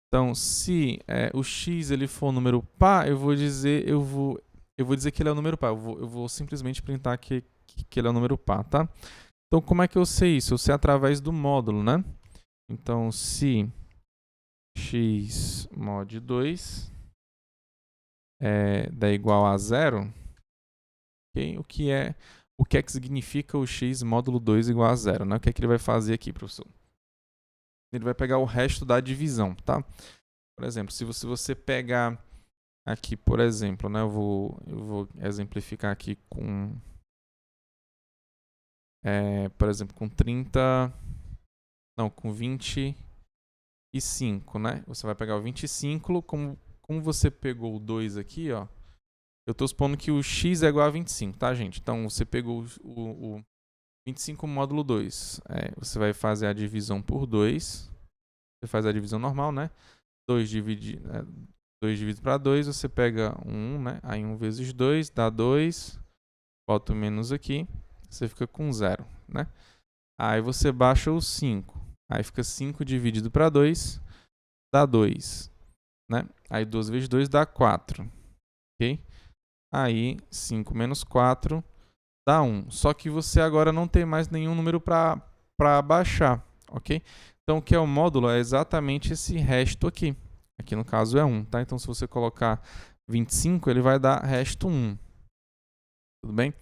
Então, se o x ele for um número par, eu vou dizer que ele é um número par. Eu vou simplesmente printar que ele é um número par, tá? Então, como é que eu sei isso? Eu sei através do módulo, né? Então, se x mod 2 dá igual a 0, okay? O que é que significa o x módulo 2 igual a 0, né? O que é que ele vai fazer aqui, professor? Ele vai pegar o resto da divisão, tá? Por exemplo, se você pegar aqui, por exemplo, né? Eu vou exemplificar aqui com... por exemplo, com 25, né? Você vai pegar o 25, como você pegou o 2 aqui, ó. Eu estou supondo que o x é igual a 25, tá, gente? Então, você pegou o 25 módulo 2. Você vai fazer a divisão por 2. Você faz a divisão normal, né? 2 dividido para 2, você pega 1, né? Aí 1 vezes 2 dá 2. Bota o menos aqui. Você fica com 0, né? Aí você baixa o 5. Aí fica 5 dividido para 2, dá 2, né? Aí 2 vezes 2 dá 4, ok? Aí 5 menos 4 dá 1. Só que você agora não tem mais nenhum número para baixar, ok? Então o que é o módulo é exatamente esse resto aqui. Aqui no caso é 1, tá? Então se você colocar 25, ele vai dar resto 1. Tudo bem?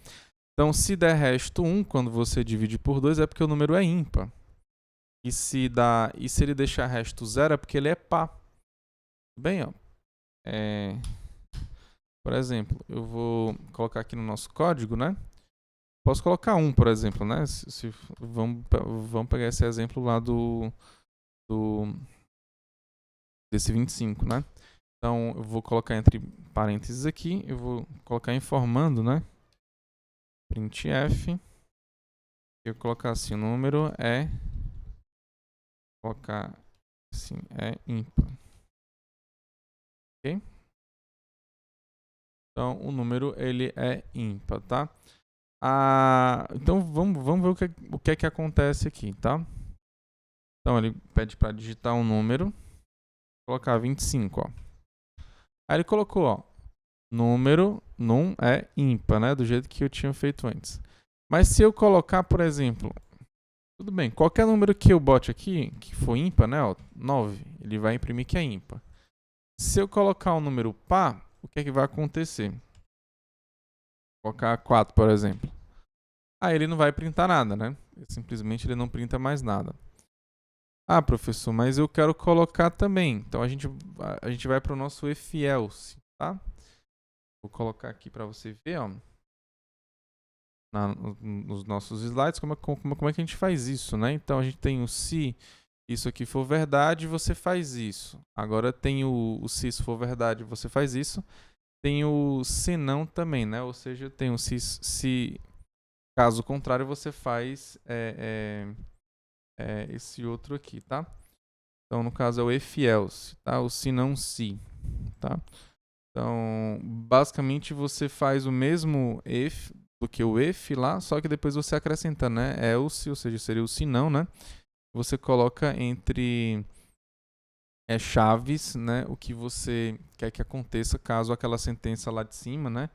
Então se der resto 1, quando você divide por 2, é porque o número é ímpar. E se ele deixar resto 0, é porque ele é par. Tudo bem, ó? Por exemplo, eu vou colocar aqui no nosso código, né? Posso colocar 1, por exemplo, né? Vamos pegar esse exemplo lá desse 25, né? Então, eu vou colocar entre parênteses aqui, eu vou colocar informando, né? Printf. Eu colocar assim, o número colocar assim, ímpar. Ok? Então, o número ele é ímpar, tá? Então, vamos ver o que é que acontece aqui, tá? Então, ele pede para digitar um número. Vou colocar 25, ó. Aí ele colocou, ó, número num é ímpar, né? Do jeito que eu tinha feito antes. Mas se eu colocar, por exemplo, tudo bem, qualquer número que eu bote aqui, que for ímpar, né? Ó, 9, ele vai imprimir que é ímpar. Se eu colocar um número par, o que é que vai acontecer? Vou colocar 4, por exemplo. Aí ele não vai printar nada, né? Simplesmente ele não printa mais nada. Ah, professor, mas eu quero colocar também. Então a gente vai para o nosso if else, tá? Vou colocar aqui para você ver, ó, nos nossos slides, como é que a gente faz isso, né? Então a gente tem o se isso aqui for verdade, você faz isso. Agora tem o se isso for verdade, você faz isso. Tem o se não também, né? Ou seja, tem o se caso contrário, você faz esse outro aqui, tá? Então, no caso, é o if else, tá? O se não se, tá? Então, basicamente, você faz o mesmo if do que o if lá, só que depois você acrescenta, né? Else, ou seja, seria o se não, né? Você coloca entre chaves, né? O que você quer que aconteça caso aquela sentença lá de cima, né?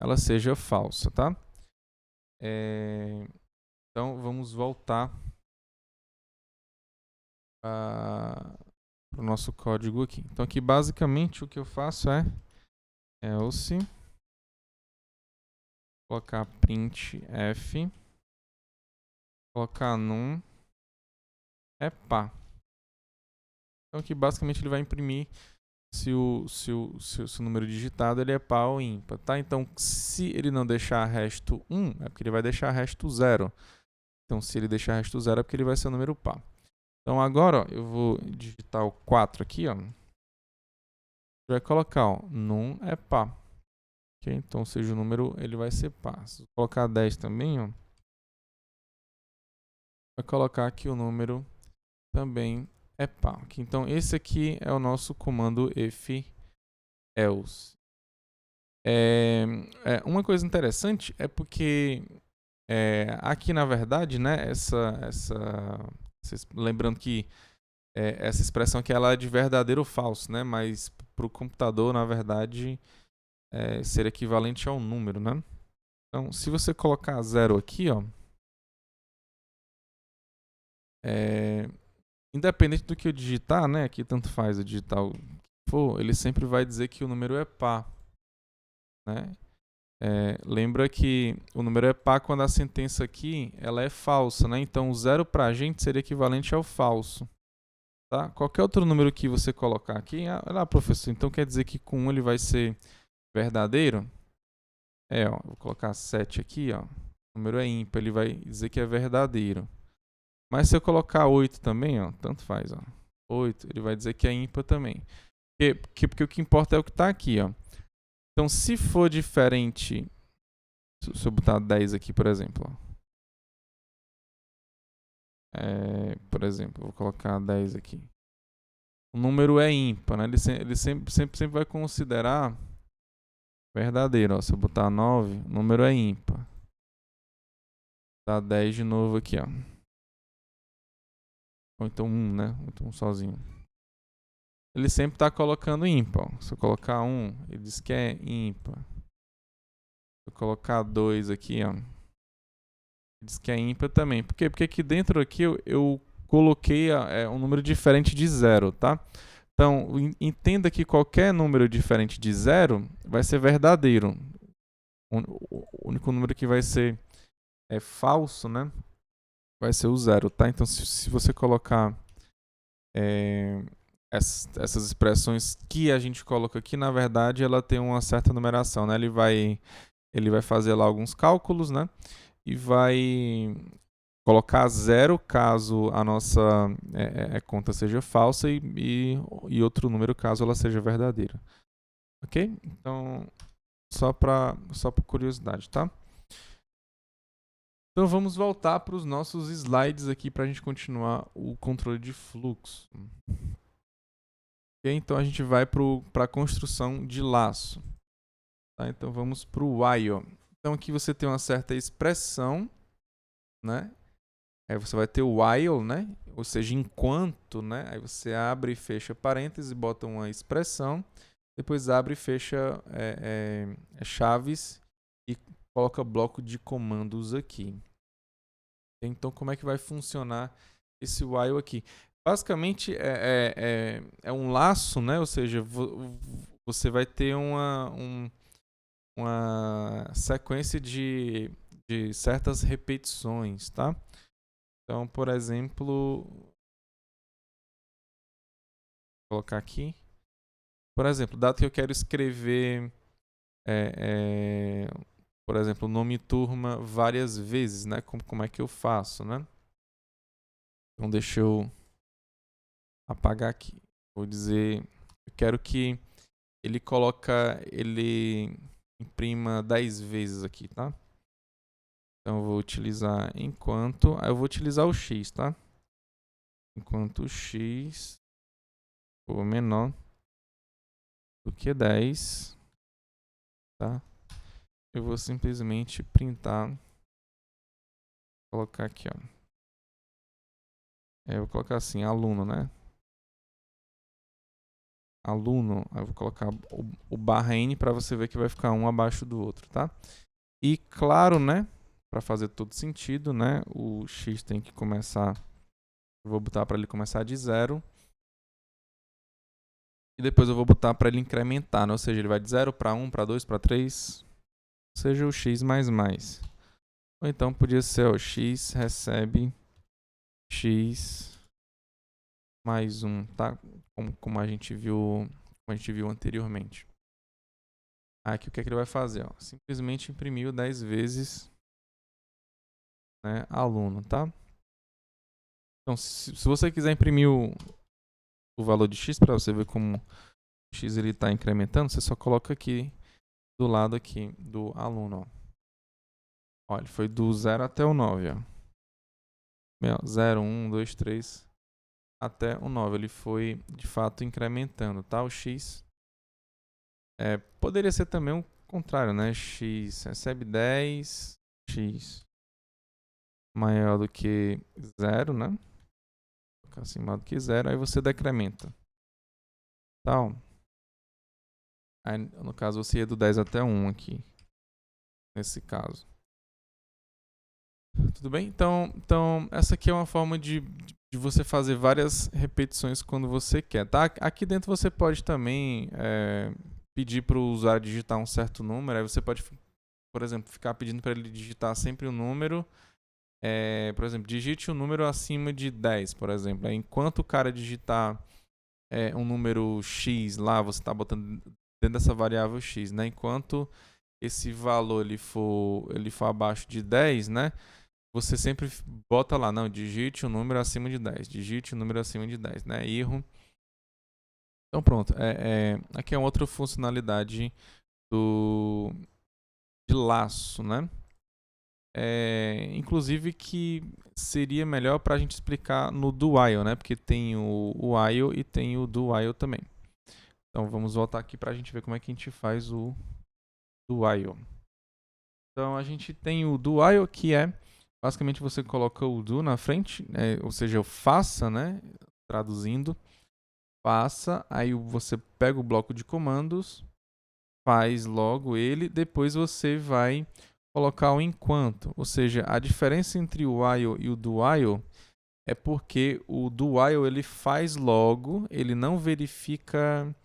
Ela seja falsa, tá? Então, vamos voltar para o nosso código aqui. Então, aqui, basicamente, o que eu faço é else, colocar printf, colocar num é pá. Então, aqui, basicamente, ele vai imprimir se o número digitado ele é par ou ímpar, tá? Então, se ele não deixar resto 1, é porque ele vai deixar resto 0. Então, se ele deixar resto 0, é porque ele vai ser um número par. Então, agora, ó, eu vou digitar o 4 aqui, ó. Vai colocar, ó, num é par. Okay? Então, ou seja, o número ele vai ser par. Se eu colocar 10 também, ó, vai colocar que o número também é par. Okay? Então, esse aqui é o nosso comando if else. Uma coisa interessante é porque aqui, na verdade, né, lembrando que essa expressão aqui ela é de verdadeiro ou falso, né, mas para o computador, na verdade, seria equivalente ao número, né? Então, se você colocar 0 aqui, ó, independente do que eu digitar, né, aqui tanto faz eu digitar o que for, ele sempre vai dizer que o número é par, né? Lembra que o número é par quando a sentença aqui ela é falsa, né? Então, o 0 para a gente seria equivalente ao falso. Tá? Qualquer outro número que você colocar aqui, professor, então quer dizer que com 1 ele vai ser verdadeiro? Ó, vou colocar 7 aqui, ó. O número é ímpar, ele vai dizer que é verdadeiro. Mas se eu colocar 8 também, ó, tanto faz, ó. 8, ele vai dizer que é ímpar também. Porque o que importa é o que está aqui, ó. Então, se for diferente, se eu botar 10 aqui, por exemplo, ó. Por exemplo, vou colocar 10 aqui. O número é ímpar, né? Ele sempre vai considerar verdadeiro. Ó. Se eu botar 9, o número é ímpar. Tá 10 de novo aqui, ó. Ou então 1, né? Ou então 1 sozinho. Ele sempre está colocando ímpar. Ó. Se eu colocar 1, ele diz que é ímpar. Se eu colocar 2 aqui, ó, ele diz que é ímpar também. Por quê? Porque aqui dentro aqui eu coloquei um número diferente de 0, tá? Então, entenda que qualquer número diferente de 0 vai ser verdadeiro. O único número que vai ser falso, né? Vai ser o 0, tá? Então, se você colocar essas expressões que a gente coloca aqui, na verdade, ela tem uma certa numeração, né? Ele vai fazer lá alguns cálculos, né? E vai colocar 0 caso a nossa conta seja falsa e outro número caso ela seja verdadeira. Ok? Então, só por curiosidade, tá? Então, vamos voltar para os nossos slides aqui para a gente continuar o controle de fluxo. Okay? Então, a gente vai para a construção de laço. Tá? Então, vamos para o while. Então, aqui você tem uma certa expressão, né? Aí você vai ter o while, né? Ou seja, enquanto, né? Aí você abre e fecha parênteses, bota uma expressão, depois abre e fecha chaves e coloca bloco de comandos aqui. Então, como é que vai funcionar esse while aqui? basicamente é um laço, né? Ou seja, você vai ter uma sequência de certas repetições, tá? Então, por exemplo, vou colocar aqui. Por exemplo, dado que eu quero escrever, por exemplo, nome turma várias vezes, né? Como é que eu faço, né? Então, deixa eu apagar aqui. Vou dizer, eu quero que ele imprima 10 vezes aqui, tá? Então, eu vou utilizar enquanto, aí eu vou utilizar o x, tá? Enquanto o x for menor do que 10, tá? Eu vou simplesmente printar, colocar aqui, ó. Eu vou colocar assim, aluno, né? Aluno, aí eu vou colocar o barra N para você ver que vai ficar um abaixo do outro, tá? E claro, né? Para fazer todo sentido, né? O x tem que começar, eu vou botar para ele começar de 0. E depois eu vou botar para ele incrementar, né? Ou seja, ele vai de 0 para 1, para 2, para 3. Ou seja, o x mais mais. Ou então podia ser, ó, x recebe x mais 1, tá? Como a gente viu anteriormente. Aqui o que é que ele vai fazer? Ó? Simplesmente imprimiu 10 vezes, né, aluno, tá? Então, se você quiser imprimir o valor de x para você ver como o x está incrementando, você só coloca aqui do lado aqui do aluno. Ó. Olha, ele foi do 0 até o 9. Ó. 0, 1, 2, 3 até o 9. Ele foi, de fato, incrementando, tá? O x. Poderia ser também o contrário, né? X recebe 10, x maior do que 0, né? Vou colocar assim, maior do que 0, aí você decrementa. Tá? Aí, no caso, você ia do 10 até 1 aqui. Nesse caso. Tudo bem? Então, essa aqui é uma forma de você fazer várias repetições quando você quer, tá? Aqui dentro você pode também pedir para o usuário digitar um certo número. Aí você pode, por exemplo, ficar pedindo para ele digitar sempre um número. Por exemplo, digite um número acima de 10, por exemplo. Aí, enquanto o cara digitar um número x lá, você está botando dentro dessa variável x, né? Enquanto esse valor ele for abaixo de 10, né? Você sempre bota lá, não, digite um número acima de 10. Digite um número acima de 10, né? Erro. Então pronto. Aqui é uma outra funcionalidade de laço, né? Inclusive que seria melhor para a gente explicar no do while, né? Porque tem o while e tem o do while também. Então vamos voltar aqui para a gente ver como é que a gente faz o do while. Então a gente tem o do while, que é basicamente você coloca o do na frente, ou seja, o faça, né? Traduzindo, faça, aí você pega o bloco de comandos, faz logo ele, depois você vai colocar o enquanto. Ou seja, a diferença entre o while e o do while é porque o do while ele faz logo, ele não verifica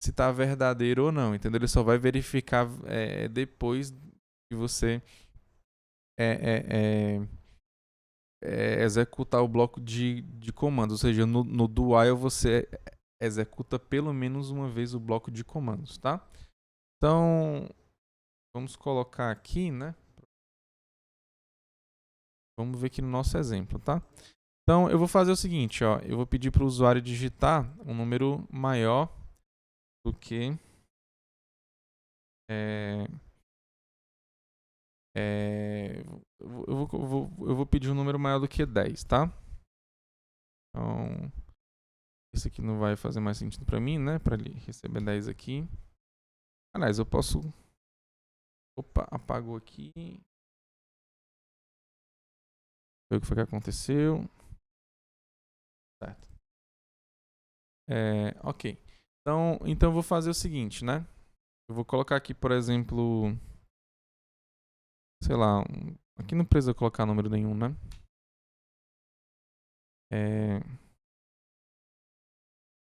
se está verdadeiro ou não, entendeu? Ele só vai verificar depois que você executar o bloco de comandos. Ou seja, no do while você executa pelo menos uma vez o bloco de comandos, tá? Então, vamos colocar aqui, né? Vamos ver aqui no nosso exemplo, tá? Então, eu vou fazer o seguinte, ó. Eu vou pedir para o usuário digitar um número maior do que... eu vou pedir um número maior do que 10, tá? Então, esse aqui não vai fazer mais sentido para mim, né? Para ele receber 10 aqui. Aliás, eu posso... Opa, apagou aqui. Ver o que foi que aconteceu. Certo. Ok. Então eu vou fazer o seguinte, né? Eu vou colocar aqui, por exemplo... Sei lá... Aqui não precisa colocar número nenhum, né?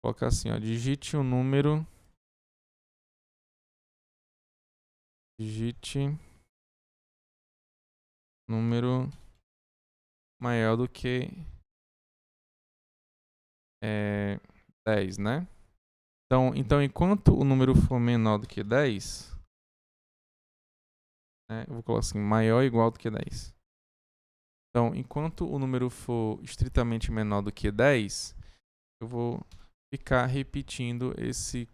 colocar assim, ó, digite um número maior do que 10, né? Então, enquanto o número for menor do que 10, né, eu vou colocar assim, maior ou igual do que 10. Então, enquanto o número for estritamente menor do que 10, eu vou ficar repetindo esse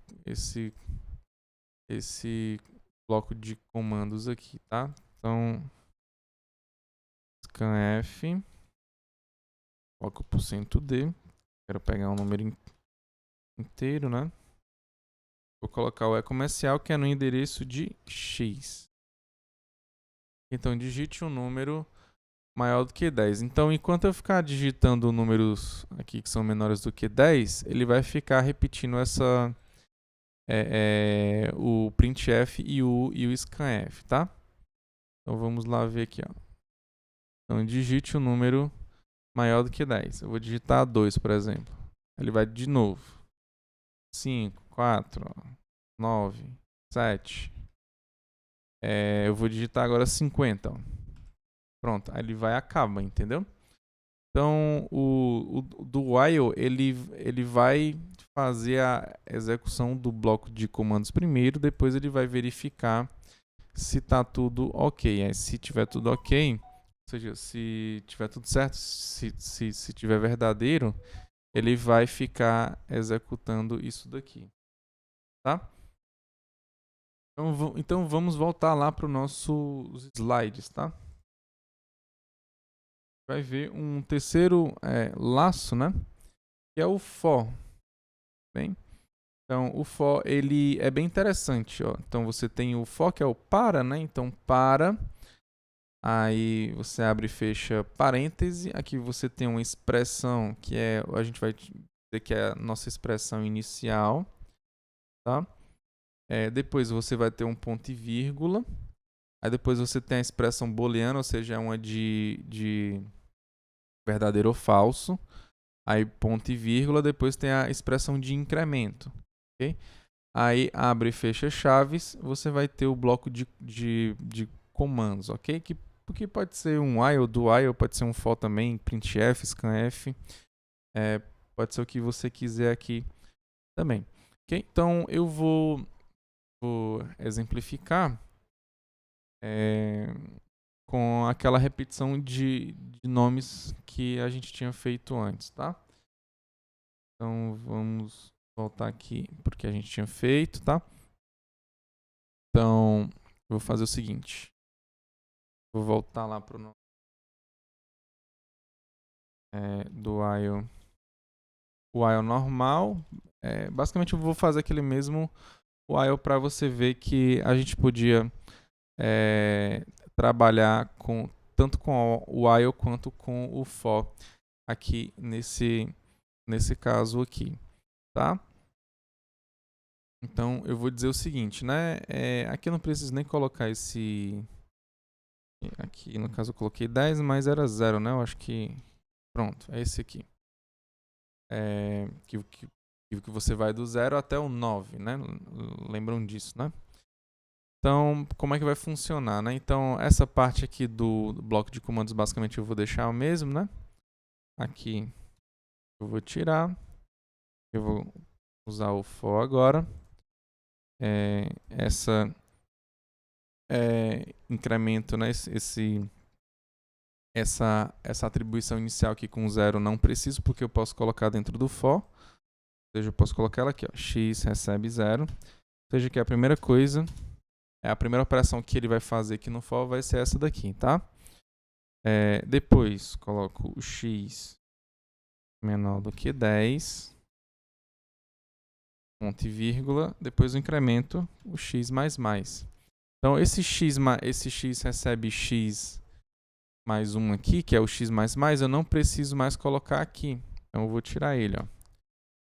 bloco de comandos aqui, tá? Então, scanf, coloco o %d, quero pegar um número inteiro, né? Vou colocar o e-comercial, que é no endereço de x. Então, digite um número maior do que 10. Então, enquanto eu ficar digitando números aqui que são menores do que 10, ele vai ficar repetindo o printf e o scanf, tá? Então, vamos lá ver aqui, ó. Então, digite um número maior do que 10. Eu vou digitar 2, por exemplo. Ele vai de novo. 5, 4, 9, 7. Eu vou digitar agora 50, ó. Pronto, aí ele vai e acaba, entendeu? Então, o do while, ele vai fazer a execução do bloco de comandos primeiro, depois ele vai verificar se está tudo ok. Aí, se tiver tudo ok, ou seja, se tiver tudo certo, se tiver verdadeiro, ele vai ficar executando isso daqui, tá? Então vamos voltar lá para os nossos slides, tá? Vai ver um terceiro laço, né? Que é o for. Bem, então o for ele é bem interessante, ó. Então você tem o for que é o para, né? Então para, aí você abre e fecha parêntese. Aqui você tem uma expressão que a gente vai dizer que é a nossa expressão inicial, tá? Depois você vai ter um ponto e vírgula. Aí depois você tem a expressão booleana, ou seja, uma de verdadeiro ou falso. Aí ponto e vírgula, depois tem a expressão de incremento. Okay? Aí abre e fecha chaves, você vai ter o bloco de comandos, ok? Porque pode ser um while, do while, pode ser um for também, printf, scanf. Pode ser o que você quiser aqui também. Okay? Então eu vou exemplificar com aquela repetição de nomes que a gente tinha feito antes, tá? Então vamos voltar aqui porque a gente tinha feito, tá? Então eu vou fazer o seguinte. Vou voltar lá para o do while normal. Basicamente eu vou fazer aquele mesmo while para você ver que a gente podia trabalhar tanto com o while quanto com o for aqui nesse caso aqui, tá? Então eu vou dizer o seguinte, né? Aqui eu não preciso nem colocar esse... Aqui no caso eu coloquei 10, mas era 0, né? Eu acho que... Pronto, é esse aqui. Que você vai do 0 até o 9, né? Lembram disso, né? Então, como é que vai funcionar, né? Então, essa parte aqui do bloco de comandos, basicamente, eu vou deixar o mesmo, né? Aqui eu vou tirar. Eu vou usar o for agora. Incremento, né? Essa atribuição inicial aqui com 0 não preciso, porque eu posso colocar dentro do for. Ou seja, eu posso colocar ela aqui, ó, x recebe 0. Ou seja, que a primeira coisa, a primeira operação que ele vai fazer aqui no for vai ser essa daqui, tá? Depois, coloco o x menor do que 10, ponto e vírgula, depois o incremento, o x mais mais. Então, esse x recebe x mais 1 aqui, que é o x mais mais, eu não preciso mais colocar aqui. Então, eu vou tirar ele, ó.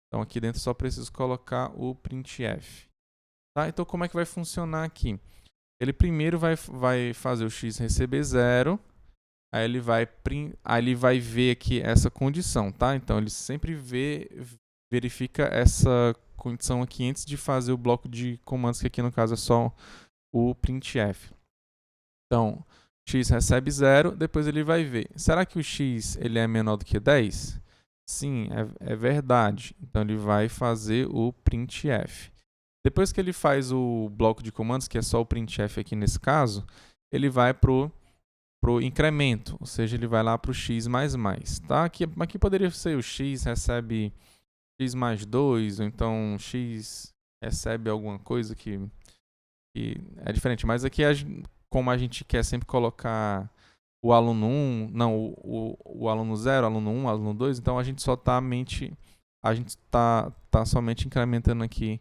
Então, aqui dentro só preciso colocar o printf. Tá? Então, como é que vai funcionar aqui? Ele primeiro vai fazer o x receber 0, aí ele vai ver aqui essa condição, tá? Então, ele sempre vê verifica essa condição aqui antes de fazer o bloco de comandos, que aqui no caso é só o printf. Então, x recebe 0, depois ele vai ver. Será que o x ele é menor do que 10? Sim, é verdade. Então, ele vai fazer o printf. Depois que ele faz o bloco de comandos, que é só o printf aqui nesse caso, ele vai para o incremento, ou seja, ele vai lá para o x mais mais. Tá? Aqui poderia ser o x recebe x mais 2, ou então x recebe alguma coisa que é diferente. Mas aqui, como a gente quer sempre colocar o aluno 1, não, o aluno 0, aluno 1, aluno 2, então a gente só está somente incrementando aqui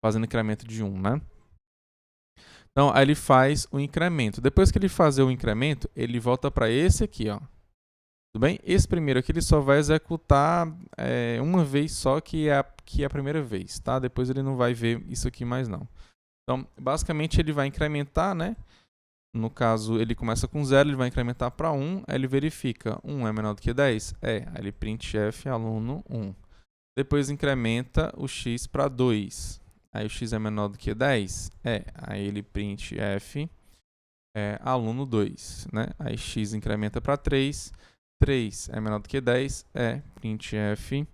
fazendo incremento de 1, né? Então, aí ele faz o incremento. Depois que ele fazer o incremento, ele volta para esse aqui, ó. Tudo bem? Esse primeiro aqui ele só vai executar uma vez só, que é a primeira vez, tá? Depois ele não vai ver isso aqui mais não. Então, basicamente ele vai incrementar, né? No caso, ele começa com 0, ele vai incrementar para 1, aí ele verifica, 1 é menor do que 10? É, aí ele printf aluno 1. Depois incrementa o x para 2. Aí o x é menor do que 10? É, aí ele printf aluno 2, né? Aí x incrementa para 3. 3 é menor do que 10, printf.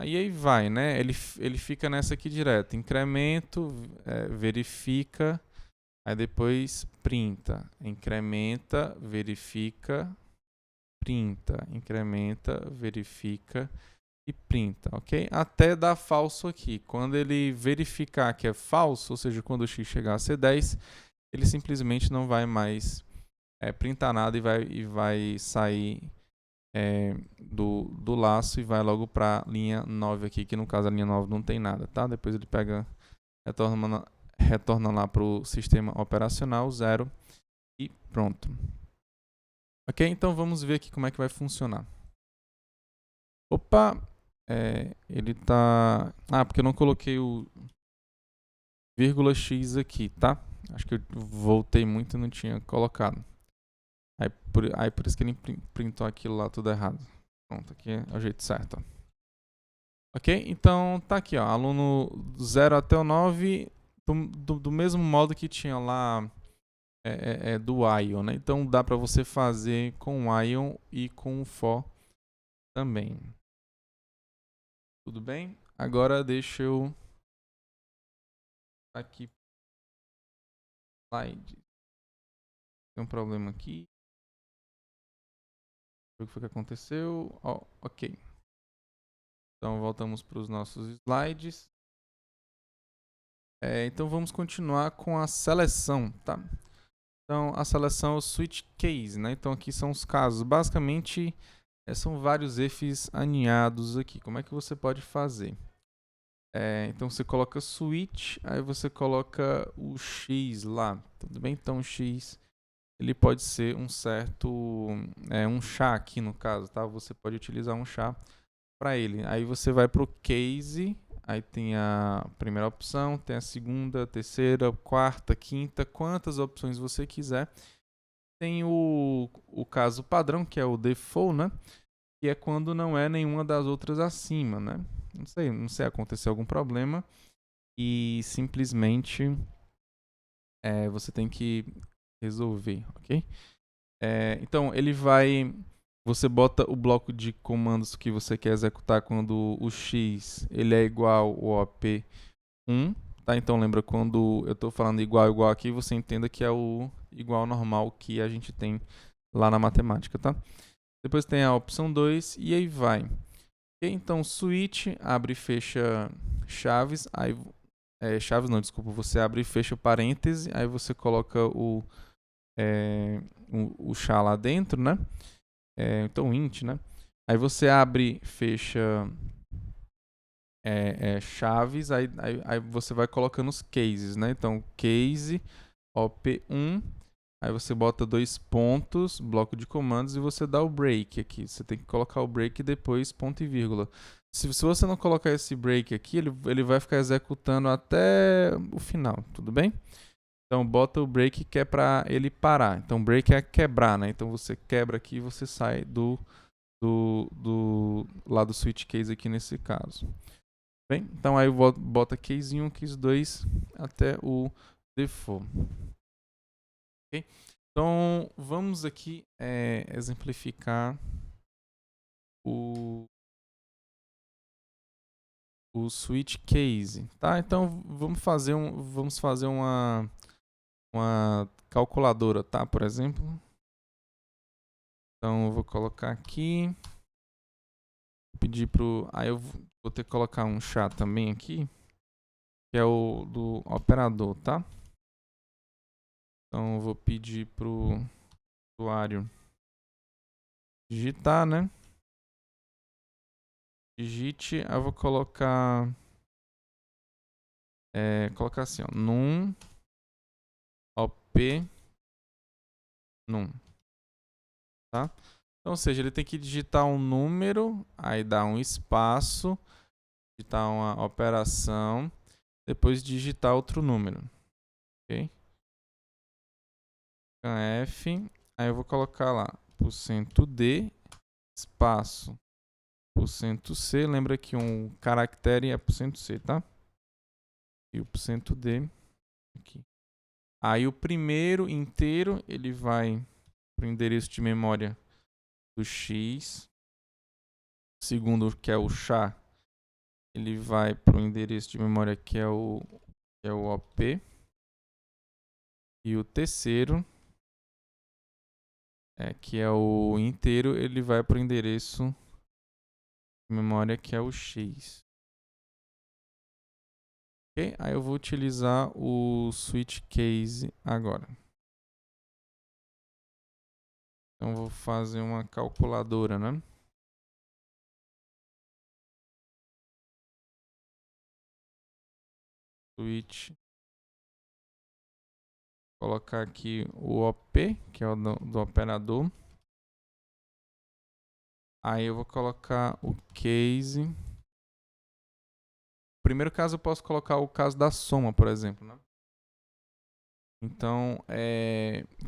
E aí vai, né? Ele fica nessa aqui direto. Incremento, verifica, aí depois printa. Incrementa, verifica, printa. Incrementa, verifica e printa, ok? Até dar falso aqui. Quando ele verificar que é falso, ou seja, quando o x chegar a ser 10, ele simplesmente não vai mais printar nada e vai sair do laço e vai logo para a linha 9 aqui, que no caso a linha 9 não tem nada, tá? Depois ele retorna lá para o sistema operacional 0 e pronto. Ok? Então vamos ver aqui como é que vai funcionar. Opa! Ele tá... porque eu não coloquei o vírgula x aqui, tá? Acho que eu voltei muito e não tinha colocado. Aí por isso que ele printou aquilo lá tudo errado. Pronto, aqui é o jeito certo. Ok? Então tá aqui, ó, aluno 0 até o 9, do mesmo modo que tinha lá do Ion, né? Então dá para você fazer com o Ion e com o for também. Tudo bem? Agora deixa eu aqui slide. Tem um problema aqui. O que foi que aconteceu? Ok. Então voltamos para os nossos slides. Então vamos continuar com a seleção, tá? Então a seleção é o switch case, né? Então aqui são os casos. Basicamente são vários ifs aninhados aqui. Como é que você pode fazer? Então você coloca switch, aí você coloca o x lá, tudo bem? Então o x ele pode ser um chá aqui no caso, tá? Você pode utilizar um chá para ele. Aí você vai para o case, aí tem a primeira opção, tem a segunda, terceira, quarta, quinta, quantas opções você quiser. Tem o caso padrão, que é o default, né? Que é quando não é nenhuma das outras acima, né? Não sei, aconteceu algum problema e simplesmente você tem que resolver, ok? Então, você bota o bloco de comandos que você quer executar quando o x ele é igual ao op1, tá? Então, lembra, quando eu estou falando igual aqui, você entenda que é o igual normal que a gente tem lá na matemática, tá? Depois tem a opção 2 e aí vai. Então, switch, abre e fecha chaves, chaves não, desculpa, você abre e fecha parêntese, aí você coloca o chá lá dentro, né? Então, int, né? Aí você abre e fecha chaves, aí você vai colocando os cases, né? Então, case, op1, aí você bota 2 pontos, bloco de comandos, e você dá o break aqui. Você tem que colocar o break e depois ponto e vírgula. Se você não colocar esse break aqui, ele vai ficar executando até o final, tudo bem? Então, bota o break que é para ele parar. Então, break é quebrar, né? Então, você quebra aqui e você sai do do lado do switch case aqui nesse caso. Bem, então aí eu boto case 1, case 2 até o default. Okay? Então vamos aqui exemplificar o switch case, tá? Então vamos fazer uma calculadora, tá? Por exemplo. Então eu vou colocar aqui, pedir pro, aí eu vou ter que colocar um chá também aqui, que é o do operador, tá? Então eu vou pedir pro usuário digitar, né? Digite, eu vou colocar assim, ó, num op num, tá? Então, ou seja, ele tem que digitar um número, aí dar um espaço, digitar uma operação, depois digitar outro número, ok? F, aí eu vou colocar lá %d espaço %c, lembra que um caractere é %c, tá? E o %d aqui. Aí o primeiro inteiro ele vai para o endereço de memória do x. O segundo, que é o char, ele vai para o endereço de memória que é o op. E o terceiro, que é o inteiro, ele vai para o endereço de memória que é o x. Ok? Aí eu vou utilizar o switch case agora. Então vou fazer uma calculadora, né? Switch. Colocar aqui o op, que é o do operador. Aí eu vou colocar o case. No primeiro caso eu posso colocar o caso da soma, por exemplo, né? Então,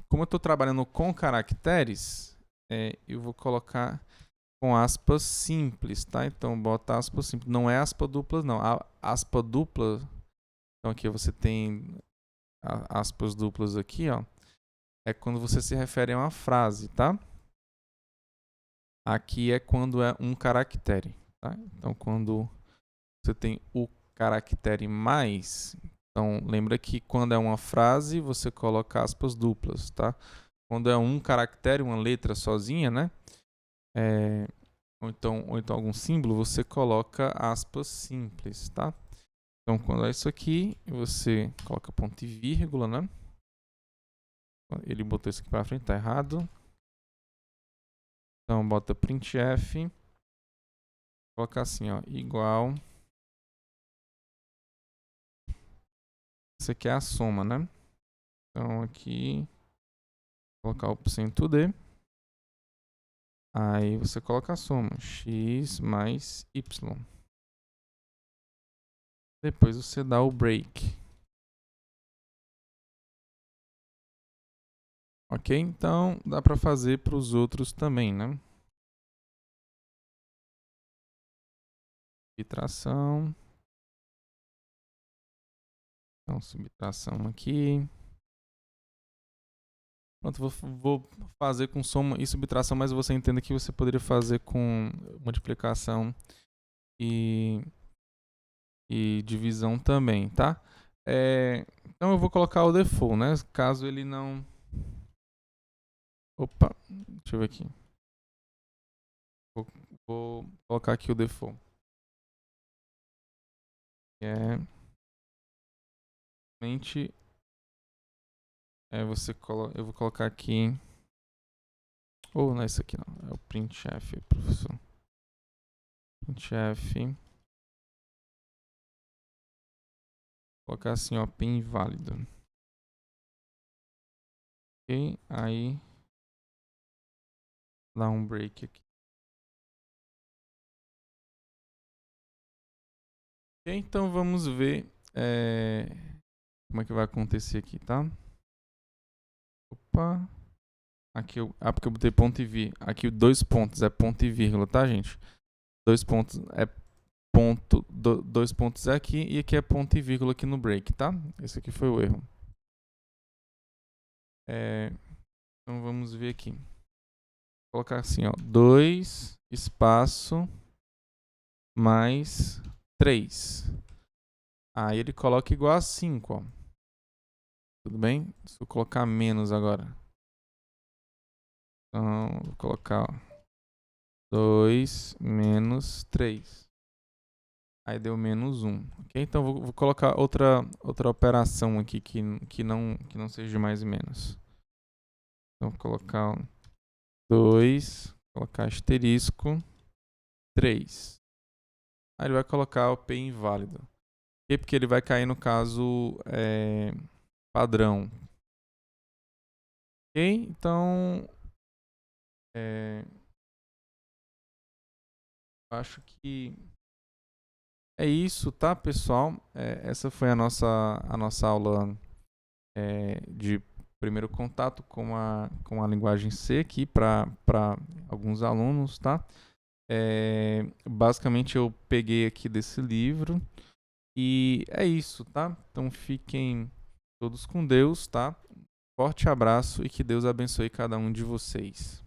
como eu estou trabalhando com caracteres, eu vou colocar com aspas simples, tá? Então, bota aspas simples. Não é aspa dupla, não. A aspa dupla, então aqui você tem aspas duplas aqui, ó. É quando você se refere a uma frase, tá? Aqui é quando é um caractere, tá? Então, quando você tem o caractere mais, então lembra que quando é uma frase, você coloca aspas duplas, tá? Quando é um caractere, uma letra sozinha, né? Ou então algum símbolo, você coloca aspas simples, tá? Então, quando é isso aqui, você coloca ponto e vírgula, né? Ele botou isso aqui para frente, tá errado. Então, bota printf, coloca assim, ó, igual. Isso aqui é a soma, né? Então, aqui, colocar o %d. Aí você coloca a soma, x mais y. Depois você dá o break. Ok? Então, dá para fazer para os outros também, né? Subtração. Então, subtração aqui. Pronto, vou fazer com soma e subtração, mas você entenda que você poderia fazer com multiplicação e divisão também, tá? Então eu vou colocar o default, né? Caso ele não... Opa, deixa eu ver aqui. Vou colocar aqui o default. Eu vou colocar aqui... Ou não é isso aqui não, é o printf, professor. Printf. Vou colocar assim, ó, pin inválido. Ok, aí dá um break aqui. Ok, então vamos ver como é que vai acontecer aqui, tá? Opa. Aqui porque eu botei ponto e vírgula. Aqui 2 pontos é ponto e vírgula, tá, gente? 2 pontos é ponto, 2 pontos é aqui e aqui é ponto e vírgula aqui no break, tá? Esse aqui foi o erro. Então vamos ver aqui. Vou colocar assim, ó, 2 espaço mais 3. Aí ele coloca igual a 5, ó. Tudo bem? Se eu colocar menos agora. Então, vou colocar 2 menos 3. Aí deu menos 1. Okay? Então, vou colocar outra operação aqui que não seja mais e menos. Então, vou colocar 2, colocar asterisco, 3. Aí ele vai colocar o P inválido. Okay? Porque ele vai cair no caso padrão. Ok? Então, acho que é isso, tá, pessoal? Essa foi a nossa aula de primeiro contato com a linguagem C aqui para alguns alunos, tá? Basicamente eu peguei aqui desse livro e é isso, tá? Então fiquem todos com Deus, tá? Forte abraço e que Deus abençoe cada um de vocês.